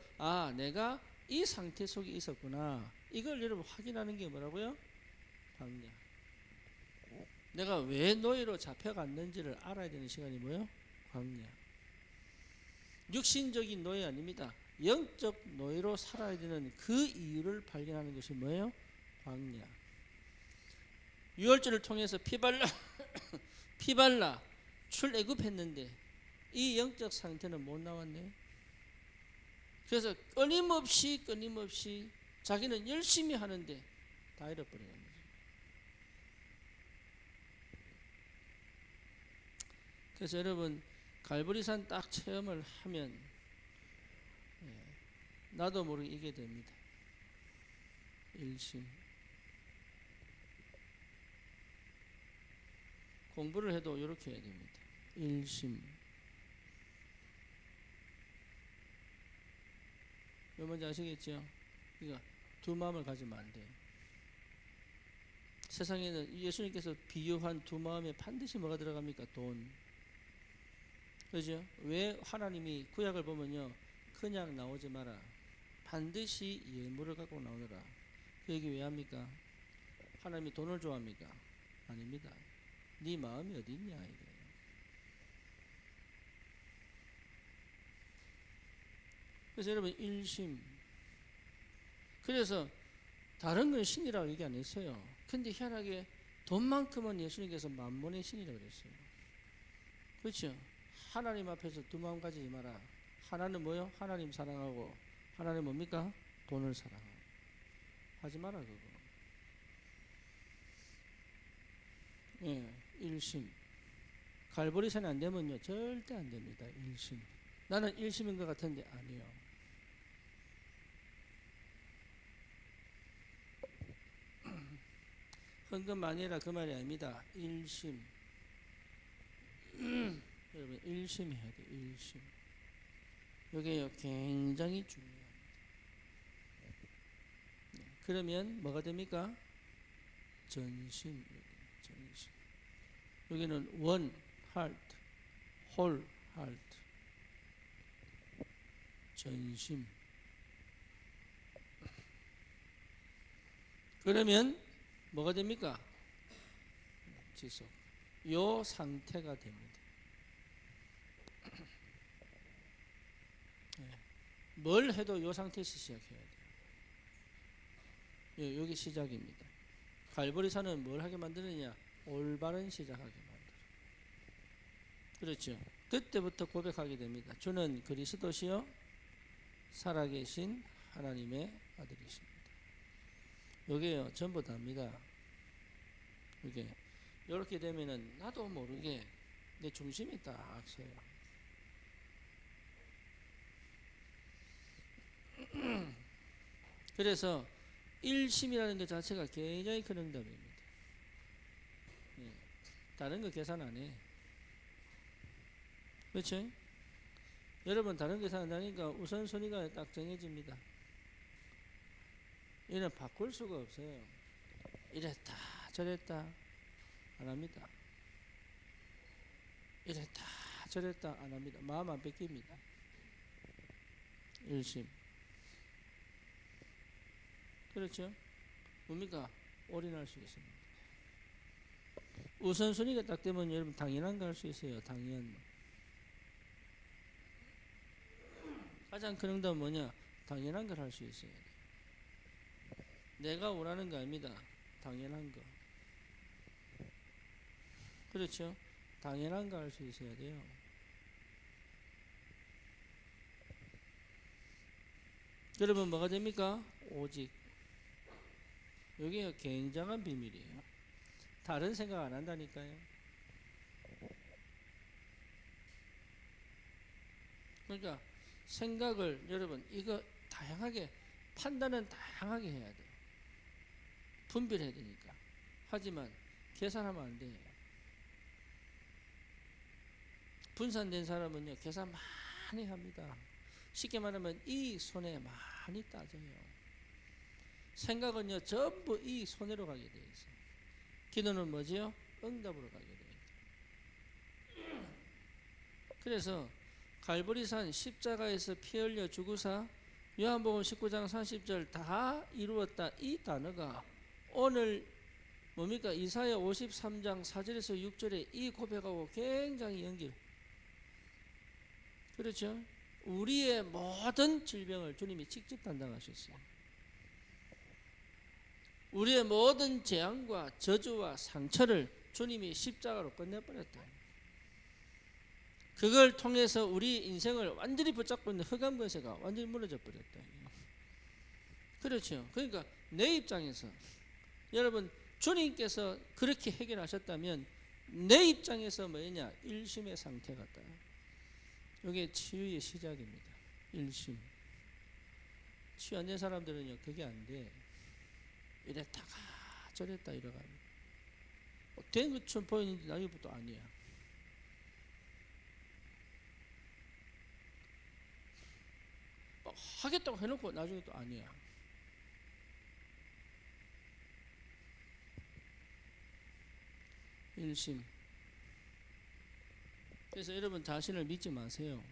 내가 이 상태 속에 있었구나. 이걸 여러분 확인하는 게 뭐라고요? 광야. 내가 왜 노예로 잡혀갔는지를 알아야 되는 시간이 뭐예요? 광야. 육신적인 노예 아닙니다. 영적 노예로 살아야 되는 그 이유를 발견하는 것이 뭐예요? 광야. 유월절을 통해서 피발라 출애굽했는데 이 영적 상태는 못 나왔네요. 그래서 끊임없이 자기는 열심히 하는데 다 잃어버리는 거죠. 그래서 여러분 갈보리산 딱 체험을 하면 나도 모르게 이게 됩니다. 일심. 공부를 해도 이렇게 해야 됩니다. 일심. 왜 뭔지 아시겠죠? 그러니까 두 마음을 가지면 안 돼요. 세상에는 예수님께서 비유한 두 마음에 반드시 뭐가 들어갑니까? 돈. 그죠? 왜 하나님이 구약을 보면요, 그냥 나오지 마라. 반드시 예물을 갖고 나오느라. 그 얘기 왜 합니까? 하나님이 돈을 좋아합니까? 아닙니다. 네 마음이 어디 있냐 이거예요. 그래서 여러분 일심. 그래서 다른 건 신이라고 얘기 안 했어요. 근데 희한하게 돈만큼은 예수님께서 만몬의 신이라고 그랬어요. 그렇죠? 하나님 앞에서 두 마음 가지지 마라. 하나는 뭐요? 하나님 사랑하고, 하나는 뭡니까? 돈을 사랑하고. 하지 마라 그거. 예, 일심. 갈보리산이 안 되면요 절대 안 됩니다. 일심. 나는 일심인 것 같은데 아니요. 헌금 많이 해라 그 말이 아닙니다. 일심. 여러분 일심 해야 돼. 일심. 이게 굉장히 중요합니다. 그러면 뭐가 됩니까? 전심. 전심. 여기는 원 하트, 홀 하트, 전심. 그러면 뭐가 됩니까? 지속. 요 상태가 됩니다. 뭘 해도 요 상태에서 시작해야 돼요. 여기 시작입니다. 갈보리산은 뭘 하게 만드느냐? 올바른 시작하게 만들어. 그렇죠. 그때부터 고백하게 됩니다. 주는 그리스도시요 살아계신 하나님의 아들이십니다. 요게요 전부 다입니다. 이게 이렇게 되면은 나도 모르게 내 중심이 딱 서요. 그래서 일심이라는 것 자체가 굉장히 큰 응답입니다. 다른 거 계산 안 해. 그렇죠? 여러분 다른 계산 안 하니까 우선순위가 딱 정해집니다. 이는 바꿀 수가 없어요. 이랬다 저랬다 안 합니다. 이랬다 저랬다 안 합니다. 마음 안 뺏깁니다. 일심. 그렇죠? 뭡니까? 올인할 수 있습니다. 우선순위가 딱 되면 여러분 당연한 거 할 수 있어요. 당연. 가장 큰 응답은 뭐냐? 당연한 걸 할 수 있어야 돼. 내가 원하는 거 아닙니다. 당연한 거. 그렇죠? 당연한 거 할 수 있어야 돼요. 여러분 뭐가 됩니까? 오직. 여기가 굉장한 비밀이에요. 다른 생각 안 한다니까요. 그러니까 생각을 여러분 이거 다양하게 판단은 다양하게 해야 돼요. 분별해야 되니까. 하지만 계산하면 안 돼요. 분산된 사람은요 계산 많이 합니다. 쉽게 말하면 이 손에 많이 따져요. 생각은요 전부 이 손으로 가게 되어 있어요. 기도는 뭐지요? 응답으로 가게 되어 있어요. 그래서 갈보리산 십자가에서 피 흘려 죽으사 요한복음 19장 30절 다 이루었다 이 단어가 오늘 뭡니까? 이사야 53장 4절에서 6절에 이 고백하고 굉장히 연결. 그렇죠? 우리의 모든 질병을 주님이 직접 담당하셨어요. 우리의 모든 재앙과 저주와 상처를 주님이 십자가로 끝내버렸다. 그걸 통해서 우리 인생을 완전히 붙잡고 있는 흑암 권세가 완전히 무너져 버렸다. 그렇죠. 그러니까 내 입장에서 여러분 주님께서 그렇게 해결하셨다면 내 입장에서 뭐냐? 일심의 상태 같다. 이게 치유의 시작입니다. 일심. 치유 안 된 사람들은요 그게 안 돼. 이랬다가 저랬다 이러가지고 된 것처럼 보이는데 나중부터 아니야. 하겠다고 해놓고 나중에 또 아니야. 일심. 그래서 여러분 자신을 믿지 마세요.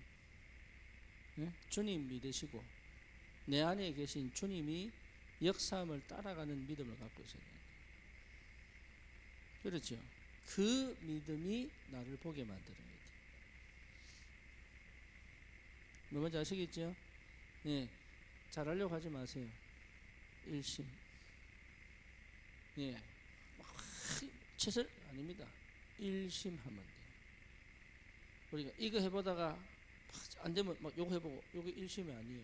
네? 주님 믿으시고 내 안에 계신 주님이 역사함을 따라가는 믿음을 갖고 있어야 돼요. 그렇죠. 그 믿음이 나를 보게 만들어야 돼. 뭔지 아시겠죠? 네, 잘하려고 하지 마세요. 일심. 예, 최선 아닙니다. 일심하면 돼요. 우리가 이거 해보다가 안 되면 막 요거 해보고, 요거 일심이 아니에요.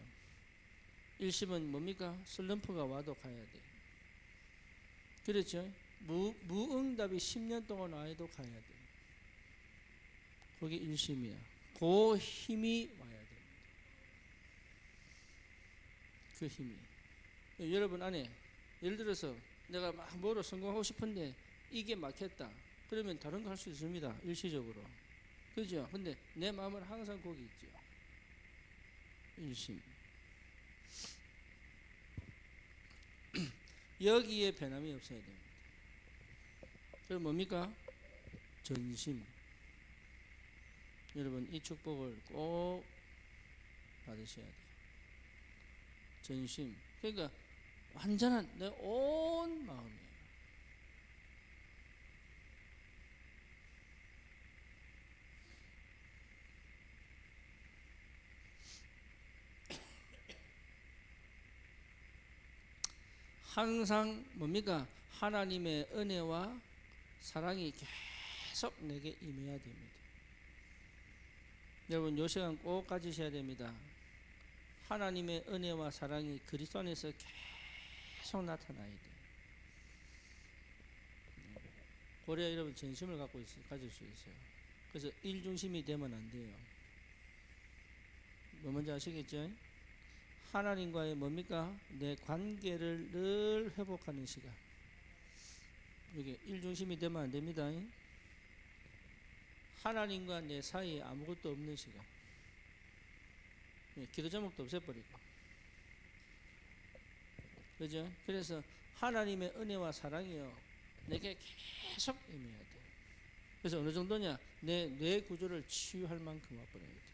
일심은 뭡니까? 슬럼프가 와도 가야 돼. 그렇죠? 무응답이 10년 동안 와도 가야 돼. 그게 일심이야. 그 힘이 와야 됩니다. 그 힘이. 여러분 안에 예를 들어서 내가 막 뭐로 성공하고 싶은데 이게 막혔다. 그러면 다른 거 할 수 있습니다. 일시적으로. 그죠? 근데 내 마음은 항상 거기 있죠. 일심. 여기에 변함이 없어야 됩니다. 그럼 뭡니까? 전심. 여러분 이 축복을 꼭 받으셔야 돼요. 전심. 그러니까 완전한 내 온 마음이에요. 항상 뭡니까? 하나님의 은혜와 사랑이 계속 내게 임해야 됩니다. 여러분 요 시간 꼭 가지셔야 됩니다. 하나님의 은혜와 사랑이 그리스도 안에서 계속 나타나야 돼요. 그래야 여러분 전심을 가질 수 있어요. 그래서 일중심이 되면 안 돼요. 뭐 뭔지 아시겠죠? 하나님과의 뭡니까? 내 관계를 늘 회복하는 시간. 이게 일중심이 되면 안 됩니다. 하나님과 내 사이에 아무것도 없는 시간. 기도 제목도 없애버리고. 그죠? 그래서 하나님의 은혜와 사랑이요, 내게 계속 임해야 돼. 그래서 어느 정도냐? 내 뇌 구조를 치유할 만큼 와버려야 돼.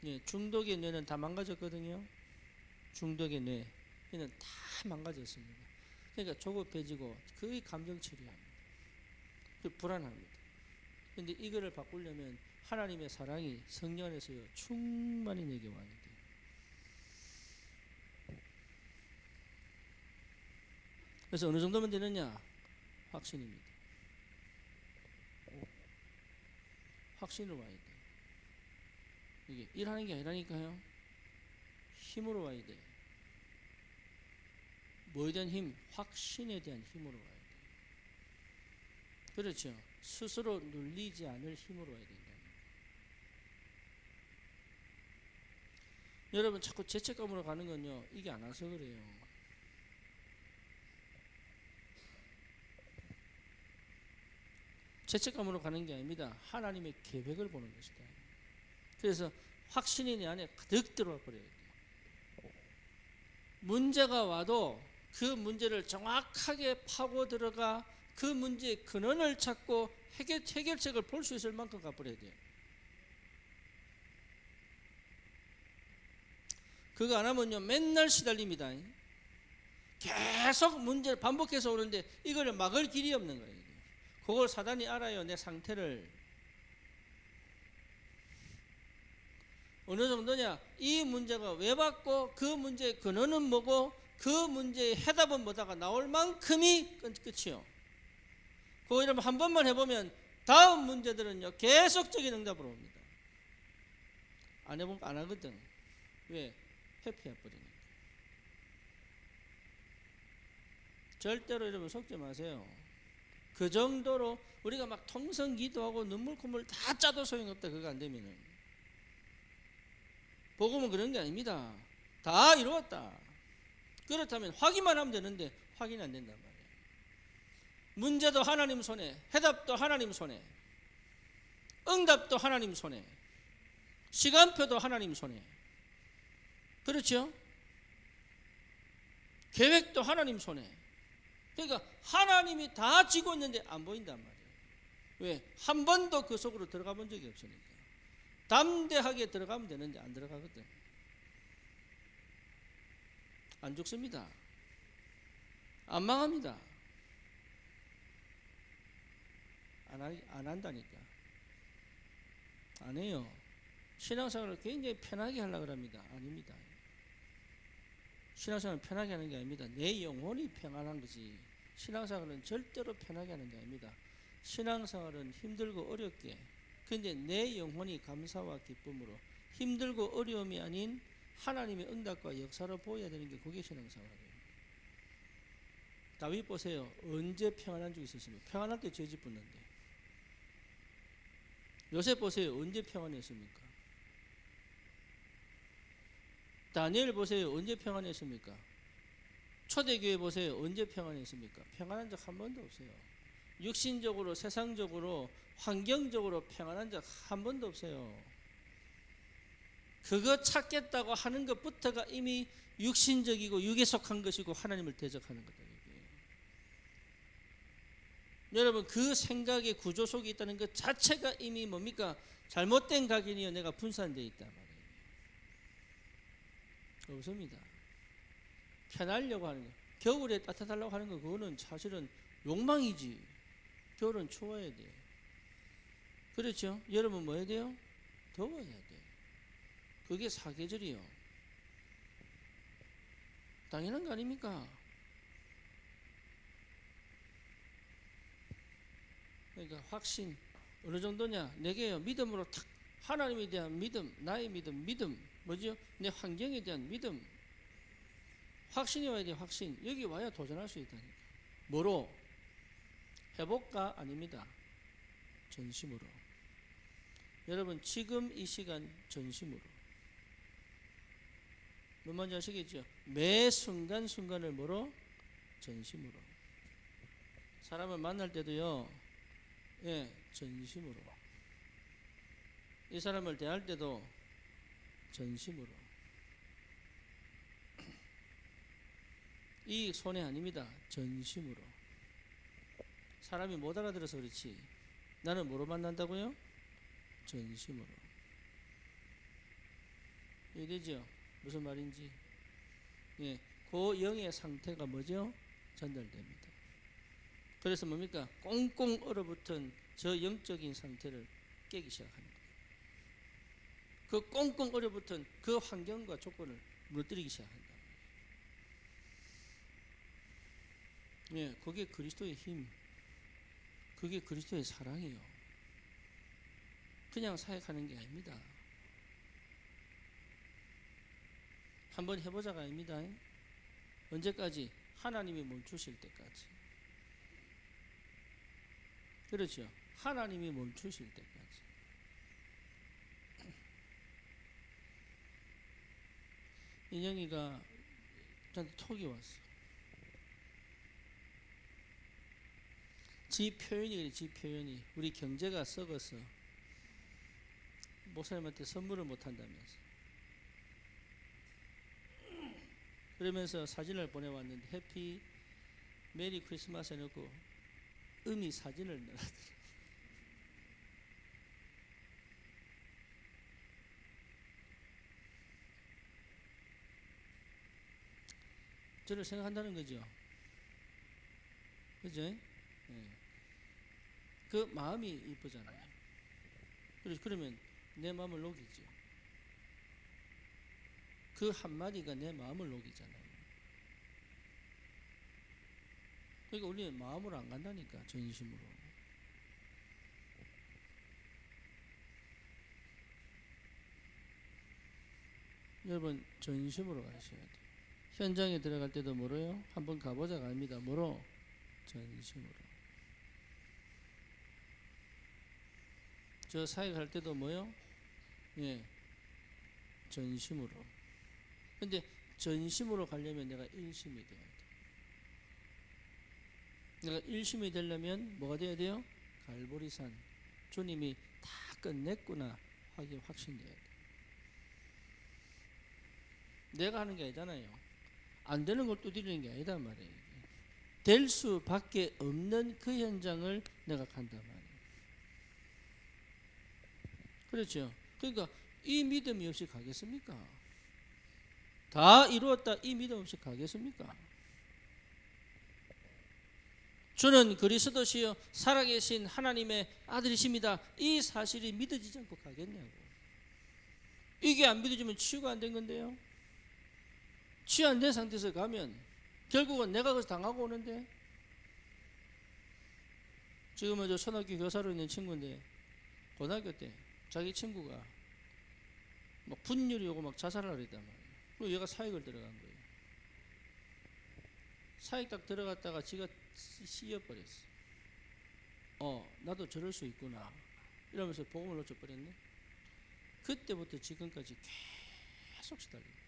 예, 중독의 뇌는 다 망가졌거든요. 중독의 뇌, 얘는 다 망가졌습니다. 그러니까 조급해지고 거의 감정 치료합니다. 불안합니다. 근데 이거를 바꾸려면 하나님의 사랑이 성령 안에서요 충만히 내게 와야 돼요. 그래서 어느 정도면 되느냐? 확신입니다. 확신으로 와야 돼요. 이게 일하는 게 아니라니까요. 힘으로 와야 돼요. 뭐에 대한 힘? 확신에 대한 힘으로 와야 돼요. 그렇죠. 스스로 눌리지 않을 힘으로 와야 된다. 여러분 자꾸 죄책감으로 가는 건요, 이게 안 와서 그래요. 죄책감으로 가는 게 아닙니다. 하나님의 계획을 보는 것이다. 그래서 확신이 내 안에 가득 들어와 버려야 돼요. 문제가 와도 그 문제를 정확하게 파고 들어가 그 문제의 근원을 찾고 해결책을 볼 수 있을 만큼 가버려야 돼요. 그거 안 하면요 맨날 시달립니다. 계속 문제를 반복해서 오는데 이거를 막을 길이 없는 거예요. 그걸 사단이 알아요. 내 상태를. 어느 정도냐? 이 문제가 왜 받고 그 문제의 근원은 뭐고 그 문제의 해답은 뭐다가 나올 만큼이 끝이요. 그거 여러분 한 번만 해보면 다음 문제들은요 계속적인 응답으로 옵니다. 안 해보면 안 하거든. 왜? 회피해버리니까. 절대로 여러분 속지 마세요. 그 정도로 우리가 막 통성 기도하고 눈물 콧물 다 짜도 소용없다. 그거 안 되면은. 복음은 그런 게 아닙니다. 다 이루었다. 그렇다면 확인만 하면 되는데 확인 안 된단 말이에요. 문제도 하나님 손에, 해답도 하나님 손에, 응답도 하나님 손에, 시간표도 하나님 손에. 그렇죠? 계획도 하나님 손에. 그러니까 하나님이 다 쥐고 있는데 안 보인단 말이에요. 왜? 한 번도 그 속으로 들어가 본 적이 없으니까. 담대하게 들어가면 되는데 안 들어가거든. 안 죽습니다. 안 망합니다. 안 한다니까. 안 해요. 신앙생활을 굉장히 편하게 하려고 합니다. 아닙니다. 신앙생활은 편하게 하는 게 아닙니다. 내 영혼이 평안한 거지. 신앙생활은 절대로 편하게 하는 게 아닙니다. 신앙생활은 힘들고 어렵게, 근데 내 영혼이 감사와 기쁨으로 힘들고 어려움이 아닌 하나님의 응답과 역사로 보여야 되는 게 그게 신앙생활이에요. 다윗 보세요. 언제 평안한 적 있었습니까? 평안할 때 죄 짓붙는데. 요셉 보세요. 언제 평안했습니까? 다니엘 보세요. 언제 평안했습니까? 초대교회 보세요. 언제 평안했습니까? 평안한 적 한 번도 없어요. 육신적으로, 세상적으로, 환경적으로 평안한 적 한 번도 없어요. 그거 찾겠다고 하는 것부터가 이미 육신적이고 육에 속한 것이고 하나님을 대적하는 거다. 여러분, 그 생각의 구조 속에 있다는 것 자체가 이미 뭡니까? 잘못된 각인이요. 내가 분산되어 있단 말이에요. 없습니다. 편하려고 하는 거, 겨울에 따뜻하려고 하는 거, 그거는 사실은 욕망이지. 겨울은 추워야 돼. 그렇죠? 여러분 뭐 해야 돼요? 더워야 돼. 그게 사계절이요. 당연한 거 아닙니까? 그러니까 확신 어느 정도냐? 내게요, 믿음으로 탁, 하나님에 대한 믿음, 나의 믿음 뭐죠? 내 환경에 대한 믿음, 확신이 와야 돼. 확신. 여기 와야 도전할 수 있다니까. 뭐로? 해볼까? 아닙니다. 전심으로. 여러분, 지금 이 시간 전심으로. 뭔 말인지 아시겠죠? 매 순간순간을 뭐로? 전심으로. 사람을 만날 때도요, 예, 전심으로. 이 사람을 대할 때도 전심으로. 이 손해 아닙니다. 전심으로. 사람이 못 알아들어서 그렇지. 나는 뭐로 만난다고요? 전심으로. 이해되죠? 무슨 말인지. 예, 그 영의 상태가 뭐죠? 전달됩니다. 그래서 뭡니까? 꽁꽁 얼어붙은 저 영적인 상태를 깨기 시작합니다. 그 꽁꽁 얼어붙은 그 환경과 조건을 무너뜨리기 시작한다. 예, 그게 그리스도의 힘, 그게 그리스도의 사랑이요. 그냥 사역하는 게 아닙니다. 한번 해보자가 아닙니다. 언제까지? 하나님이 멈추실 때까지. 그렇죠? 하나님이 멈추실 때까지. 인영이가 저한테 톡이 왔어. 지 표현이 그래. 지 표현이 우리 경제가 썩어서 목사님한테 선물을 못한다면서. 그러면서 사진을 보내왔는데 해피 메리 크리스마스 해놓고 의미 사진을 넣어놨더라. 저를 생각한다는 거죠. 그죠? 네. 그 마음이 이쁘잖아요. 그러면 내 마음을 녹이죠. 그 한마디가 내 마음을 녹이잖아요. 그러니까 우리는 마음으로 안 간다니까. 전심으로. 여러분, 전심으로 가셔야 돼요. 현장에 들어갈 때도 뭐로요? 한번 가보자가 아닙니다. 뭐로? 전심으로. 저 사역할 때도 뭐요? 예, 전심으로. 근데 전심으로 가려면 내가 일심이 돼야 돼. 내가 일심이 되려면 뭐가 돼야 돼요? 갈보리산. 주님이 다 끝냈구나. 확신돼야 돼. 내가 하는 게 아니잖아요. 안 되는 걸 두드리는 게 아니단 말이에요. 될 수밖에 없는 그 현장을 내가 간단 말이에요. 그렇죠? 그러니까 이 믿음이 없이 가겠습니까? 다 이루었다 이 믿음 없이 가겠습니까? 주는 그리스도시요 살아계신 하나님의 아들이십니다. 이 사실이 믿어지지 않고 가겠냐고. 이게 안 믿어지면 치유가 안 된 건데요. 취한 상태에서 가면 결국은 내가 그것을 당하고 오는데. 지금은 저 초등학교 교사로 있는 친구인데 고등학교 때 자기 친구가 막 분열이 오고 막 자살을 하랬단 말이에요. 그리고 얘가 사익을 들어간 거예요. 사익 딱 들어갔다가 지가 씌어버렸어. 나도 저럴 수 있구나 이러면서 복음을 놓쳐버렸네. 그때부터 지금까지 계속 시달려요.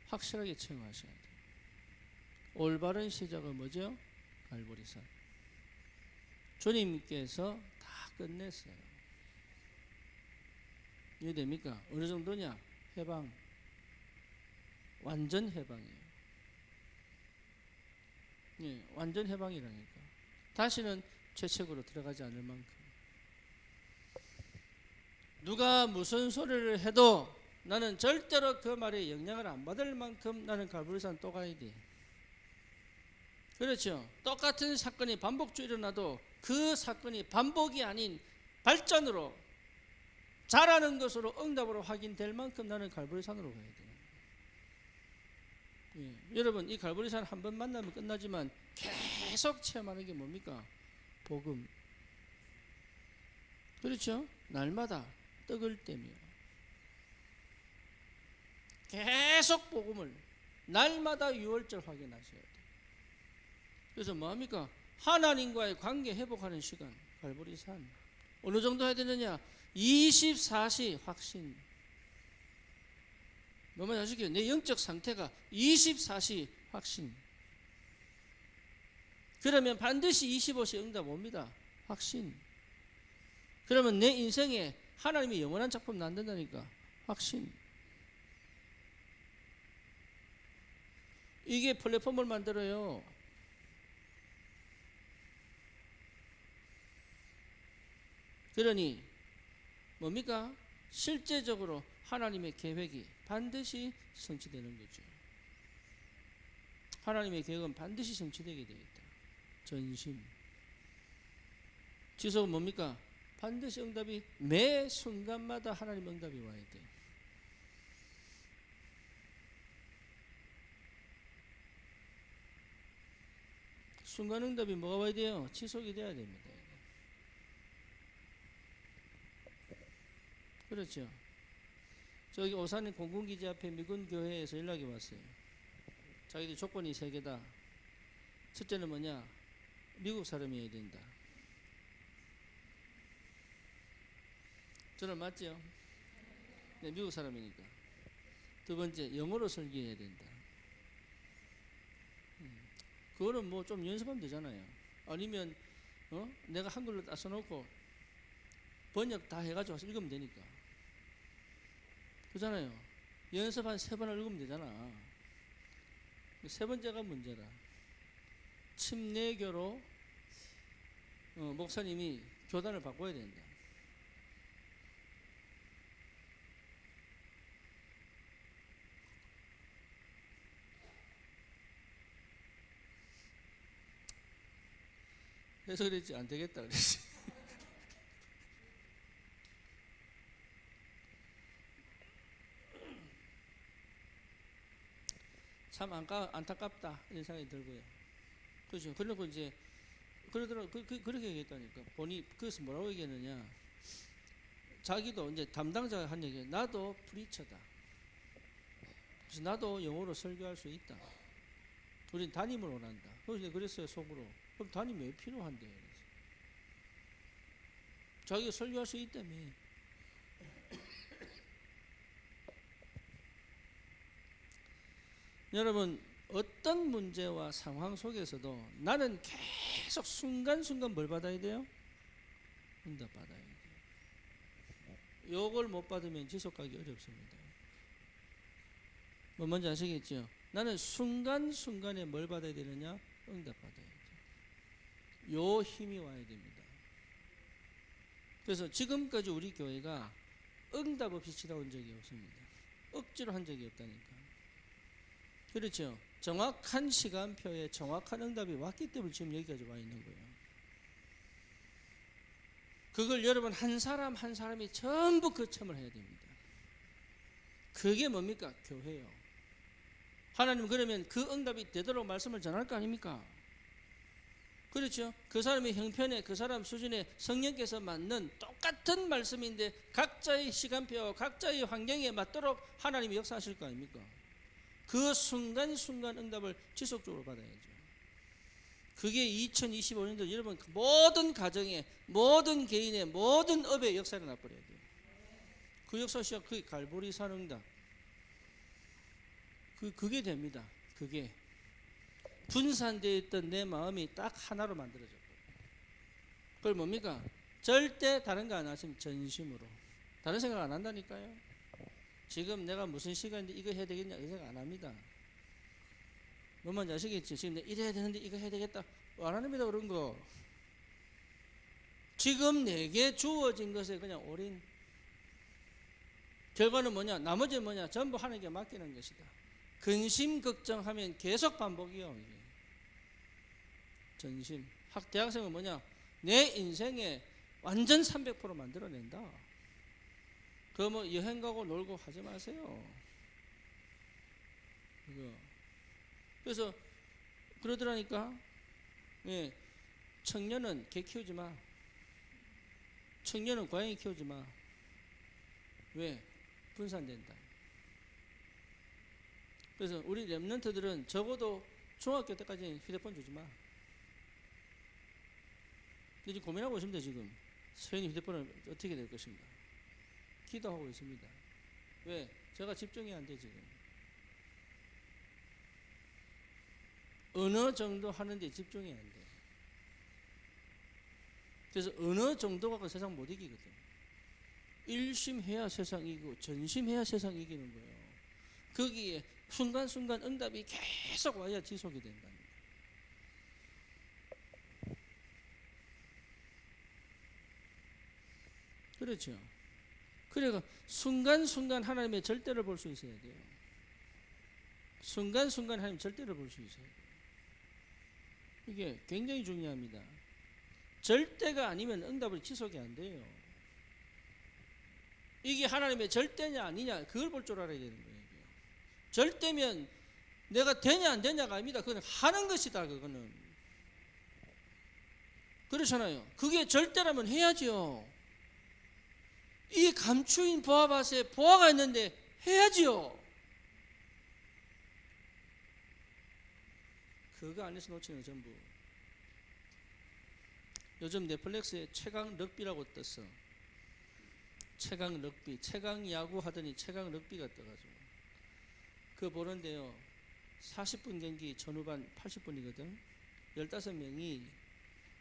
확실하게 체험하셔야 돼요. 올바른 시작은 뭐죠? 갈보리산. 주님께서 다 끝냈어요. 이해됩니까? 어느 정도냐? 해방. 완전 해방이에요. 예, 완전 해방이라니까. 다시는 죄책으로 들어가지 않을 만큼. 누가 무슨 소리를 해도 나는 절대로 그 말에 영향을 안 받을 만큼 나는 갈보리산 또 가야 돼. 그렇죠. 똑같은 사건이 반복적으로 일어나도 그 사건이 반복이 아닌 발전으로 잘하는 것으로 응답으로 확인될 만큼 나는 갈보리산으로 가야 돼요. 예. 여러분 이 갈보리산 한 번 만나면 끝나지만 계속 체험하는 게 뭡니까? 복음. 그렇죠. 날마다 떡을 떼며 계속 복음을 날마다 유월절 확인하셔야 돼요. 그래서 뭐합니까? 하나님과의 관계 회복하는 시간. 갈보리산. 어느 정도 해야 되느냐? 24시 확신. 뭐만 아시겠어요? 내 영적 상태가 24시 확신. 그러면 반드시 25시 응답 옵니다. 확신. 그러면 내 인생에 하나님이 영원한 작품 만든다니까. 확신. 이게 플랫폼을 만들어요. 그러니 뭡니까? 실제적으로 하나님의 계획이 반드시 성취되는 거죠. 하나님의 계획은 반드시 성취되게 되어 있다. 전심. 지속은 뭡니까? 반드시 응답이 매 순간마다 하나님 응답이 와야 돼. 순간 응답이 뭐가 와야 돼요? 지속이 돼야 됩니다. 그렇죠. 저기 오산의 공군기지 앞에 미군 교회에서 연락이 왔어요. 자기들 조건이 3개다. 첫째는 뭐냐? 미국 사람이어야 된다. 저는 맞죠? 네, 미국 사람이니까. 두 번째, 영어로 설교해야 된다. 그거는 뭐 좀 연습하면 되잖아요. 아니면 내가 한글로 딱 써놓고 번역 다 해가지고 읽으면 되니까. 그잖아요. 연습 한 3번을 읽으면 되잖아. 3번째가 문제라. 침례교로 목사님이 교단을 바꿔야 된다. 그래서 그랬지 안 되겠다 그랬지. 참 안타깝다 이런 생각이 들고요. 그렇죠. 그러고 이제 그러더라고 그렇게 얘기했다니까. 본이 그래서 뭐라고 얘기했느냐. 자기도 이제 담당자가 한 얘기. 나도 프리처다. 그래서 나도 영어로 설교할 수 있다. 우린 담임을 원한다. 그래서 그랬어요 속으로. 그럼 담임 왜 필요한데? 자기가 설교할 수 있다며. 여러분 어떤 문제와 상황 속에서도 나는 계속 순간순간 뭘 받아야 돼요? 응답 받아야 돼요. 요걸 못 받으면 지속하기 어렵습니다. 뭐 뭔지 아시겠죠? 나는 순간순간에 뭘 받아야 되느냐? 응답 받아야 돼요. 요 힘이 와야 됩니다. 그래서 지금까지 우리 교회가 응답 없이 지나온 적이 없습니다. 억지로 한 적이 없다니까. 그렇죠. 정확한 시간표에 정확한 응답이 왔기 때문에 지금 여기까지 와 있는 거예요. 그걸 여러분 한 사람 한 사람이 전부 거점을 해야 됩니다. 그게 뭡니까? 교회요. 하나님 그러면 그 응답이 되도록 말씀을 전할 거 아닙니까? 그렇죠? 그 사람의 형편에 그 사람 수준에 성령께서 맞는 똑같은 말씀인데 각자의 시간표와 각자의 환경에 맞도록 하나님이 역사하실 거 아닙니까? 그 순간순간 응답을 지속적으로 받아야죠. 그게 2025년도 여러분 모든 가정에 모든 개인의 모든 업의 역사가 나버려야 돼요. 그 역사 시작 그게 갈보리산 응답. 그게 됩니다. 그게 분산되어 있던 내 마음이 딱 하나로 만들어졌고, 그걸 뭡니까? 절대 다른 거 안 하시면 전심으로. 다른 생각 안 한다니까요. 지금 내가 무슨 시간인데 이거 해야 되겠냐 이 생각 안 합니다. 뭔 말인지 아시겠지? 지금 내가 이래야 되는데 이거 해야 되겠다 안 합니다. 그런 거 지금 내게 주어진 것에 그냥 올인. 결과는 뭐냐? 나머지는 뭐냐? 전부 하나님께 맡기는 것이다. 근심 걱정하면 계속 반복이요. 이게. 전심. 대학생은 뭐냐? 내 인생에 완전 300% 만들어낸다. 그거 뭐 여행 가고 놀고 하지 마세요. 이거. 그래서 그러더라니까. 예. 청년은 개 키우지 마. 청년은 고양이 키우지 마. 왜? 분산된다. 그래서 우리 렘넌트들은 적어도 중학교 때까지 휴대폰 주지 마. 근데 지금 고민하고 있습니다. 지금 서현이 휴대폰을 어떻게 될 것인가 기도하고 있습니다. 왜? 제가 집중이 안 돼. 지금 어느 정도 하는데 집중이 안 돼. 그래서 어느 정도 갖고 세상 못 이기거든. 일심해야 세상 이기고 전심해야 세상 이기는 거예요. 거기에 순간순간 응답이 계속 와야 지속이 된다. 그렇죠. 그래서 순간순간 하나님의 절대를 볼 수 있어야 돼요. 순간순간 하나님 절대를 볼 수 있어야 돼요. 이게 굉장히 중요합니다. 절대가 아니면 응답을 지속이 안 돼요. 이게 하나님의 절대냐 아니냐 그걸 볼 줄 알아야 되는 거예요. 절대면 내가 되냐 안 되냐가 아닙니다. 그건 하는 것이다. 그거는 그렇잖아요. 그게 절대라면 해야지요. 이 감추인 보아밭에 보아가 있는데 해야지요. 그거 안에서 놓치는 전부. 요즘 넷플릭스에 최강 럭비라고 떴어. 최강 럭비, 최강 야구 하더니 최강 럭비가 떠가지고 그거 보는데요. 40분 경기 전후반 80분이거든. 15명이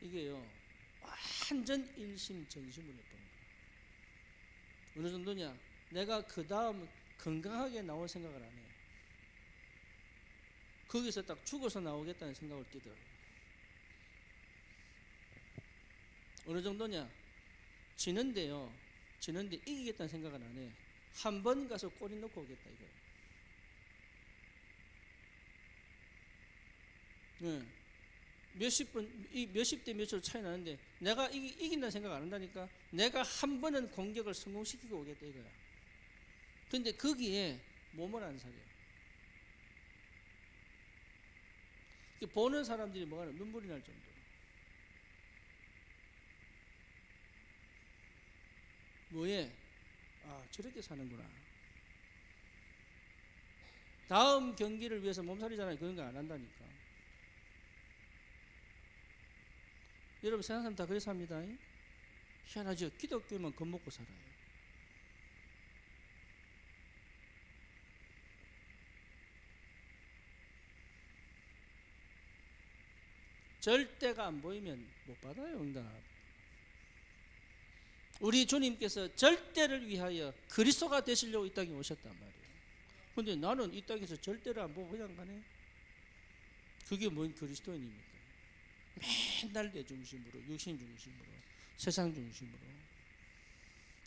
이게요 완전 일심전심으로 했던 거야. 어느 정도냐? 내가 그 다음 건강하게 나올 생각을 안 해. 거기서 딱 죽어서 나오겠다는 생각을 뛰더라고요. 어느 정도냐? 지는데 이기겠다는 생각은 안 해. 한 번 가서 꼬리 넣고 오겠다 이거예요. 네. 몇십 대 몇으로 차이 나는데 내가 이긴다는 생각 안 한다니까. 내가 한 번은 공격을 성공시키고 오겠다 이거야. 근데 거기에 몸을 안 사려. 보는 사람들이 뭐가 눈물이 날 정도로. 뭐에? 아, 저렇게 사는구나. 다음 경기를 위해서 몸살이잖아요. 그런 거 안 한다니까. 여러분 세상 사람 다 그래서 합니다. 희한하죠. 기독교만 겁먹고 살아요. 절대가 안 보이면 못 받아요. 응답. 우리 주님께서 절대를 위하여 그리스도가 되시려고 이 땅에 오셨단 말이에요. 근데 나는 이 땅에서 절대를 안 보고 그냥 가네. 그게 뭔 그리스도인입니까? 맨날 내 중심으로, 육신 중심으로, 세상 중심으로.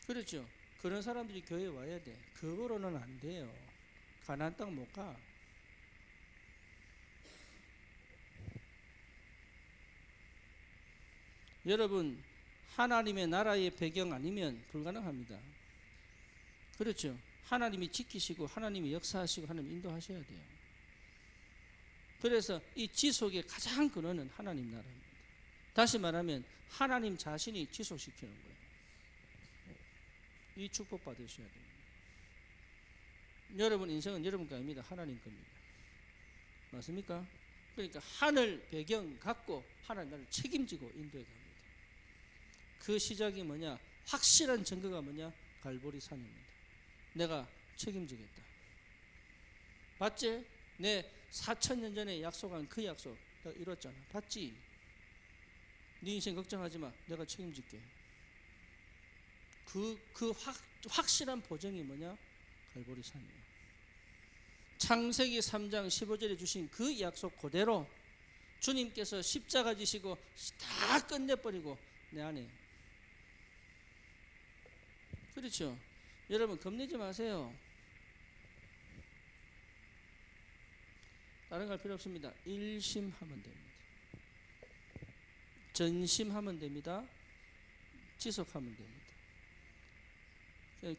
그렇죠. 그런 사람들이 교회에 와야 돼. 그거로는 안 돼요. 가나안 땅 못 가. 여러분 하나님의 나라의 배경 아니면 불가능합니다. 그렇죠. 하나님이 지키시고 하나님이 역사하시고 하나님 인도하셔야 돼요. 그래서 이 지속의 가장 근원은 하나님 나라입니다. 다시 말하면 하나님 자신이 지속시키는 거예요. 이 축복 받으셔야 됩니다. 여러분 인생은 여러분 거 아닙니다. 하나님 겁니다. 맞습니까? 그러니까 하늘 배경 갖고 하나님 나라를 책임지고 인도해 갑니다. 그 시작이 뭐냐? 확실한 증거가 뭐냐? 갈보리 산입니다. 내가 책임지겠다. 봤지? 내 4,000년 전에 약속한 그 약속 내가 이뤘잖아. 봤지? 네 인생 걱정하지 마. 내가 책임질게. 확실한 보증이 뭐냐? 갈보리 산이에요. 창세기 3장 15절에 주신 그 약속 그대로 주님께서 십자가 지시고 다 끝내버리고 내 안에. 그렇죠. 여러분 겁내지 마세요. 다른 거 할 필요 없습니다. 일심하면 됩니다. 전심하면 됩니다. 지속하면 됩니다.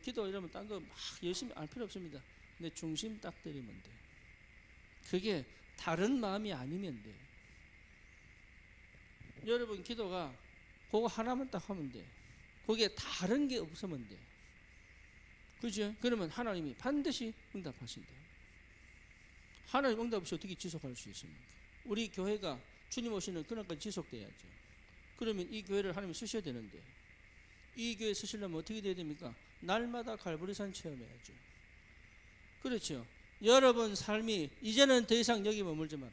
기도 이러면 딴 거 막 열심히 할 필요 없습니다. 내 중심 딱 때리면 돼. 그게 다른 마음이 아니면 돼. 여러분 기도가 그거 하나만 딱 하면 돼. 거기에 다른 게 없으면 돼. 그죠? 그러면 하나님이 반드시 응답하신다. 하나님 응답 없이 어떻게 지속할 수 있습니까? 우리 교회가 주님 오시는 그날까지 지속돼야죠. 그러면 이 교회를 하나님 쓰셔야 되는데 이 교회 쓰시려면 어떻게 돼야 됩니까? 날마다 갈보리산 체험해야죠. 그렇죠. 여러분 삶이 이제는 더 이상 여기 머물지 마라.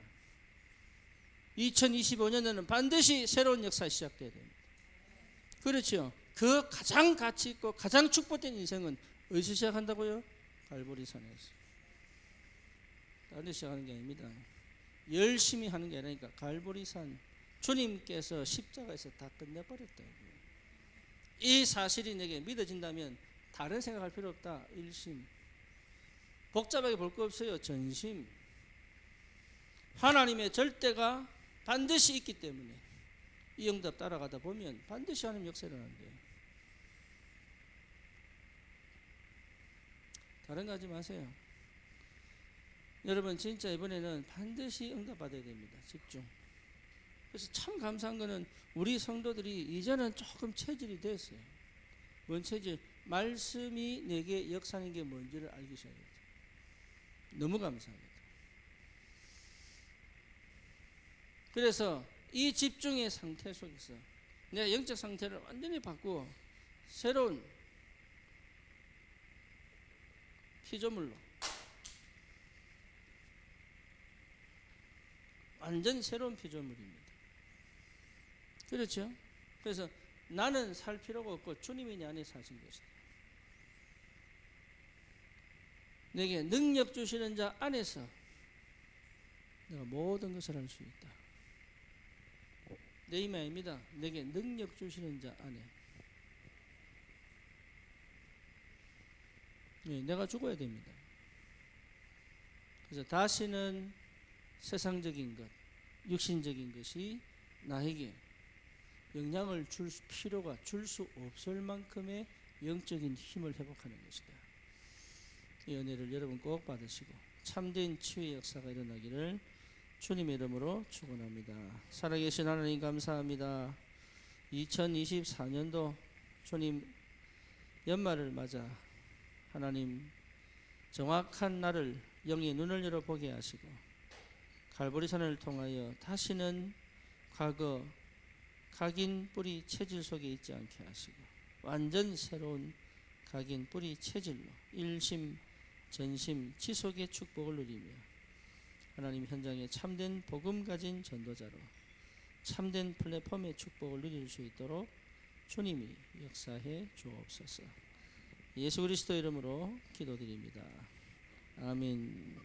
2025년에는 반드시 새로운 역사 시작돼야 됩니다. 그렇죠. 그 가장 가치 있고 가장 축복된 인생은 어디서 시작한다고요? 갈보리산에서. 다른 데 시작하는 게 아닙니다. 열심히 하는 게 아니니까 갈보리산 주님께서 십자가에서 다 끝내버렸다고요. 이 사실이 내게 믿어진다면 다른 생각할 필요 없다. 일심. 복잡하게 볼 거 없어요. 전심. 하나님의 절대가 반드시 있기 때문에 이 응답 따라가다 보면 반드시 하나님 역사 일어난대요. 다른 거 하지 마세요. 여러분 진짜 이번에는 반드시 응답 받아야 됩니다. 집중. 그래서 참 감사한 거는 우리 성도들이 이제는 조금 체질이 됐어요. 뭔 체질? 말씀이 내게 역사하는 게 뭔지를 알기 시작해요. 너무 감사합니다. 그래서 이 집중의 상태 속에서 내 영적 상태를 완전히 바꾸어 새로운 피조물로 완전 새로운 피조물입니다. 그렇죠? 그래서 나는 살 필요가 없고 주님이 내 안에 사신 것이다. 내게 능력 주시는 자 안에서 내가 모든 것을 할 수 있다. 내 힘이 아닙니다. 내게 능력 주시는 자 안에. 네, 내가 죽어야 됩니다. 그래서 다시는 세상적인 것, 육신적인 것이 나에게 영향을 줄 필요가 줄 수 없을 만큼의 영적인 힘을 회복하는 것이다. 이 은혜를 여러분 꼭 받으시고 참된 치유의 역사가 일어나기를 주님의 이름으로 축원합니다. 살아계신 하나님 감사합니다. 2024년도 주님 연말을 맞아 하나님 정확한 날을 영의 눈을 열어보게 하시고 갈보리산을 통하여 다시는 과거 각인 뿌리 체질 속에 있지 않게 하시고 완전 새로운 각인 뿌리 체질로 일심 전심 지속의 축복을 누리며 하나님 현장에 참된 복음 가진 전도자로 참된 플랫폼의 축복을 누릴 수 있도록 주님이 역사해 주옵소서. 예수 그리스도 이름으로 기도드립니다. 아멘.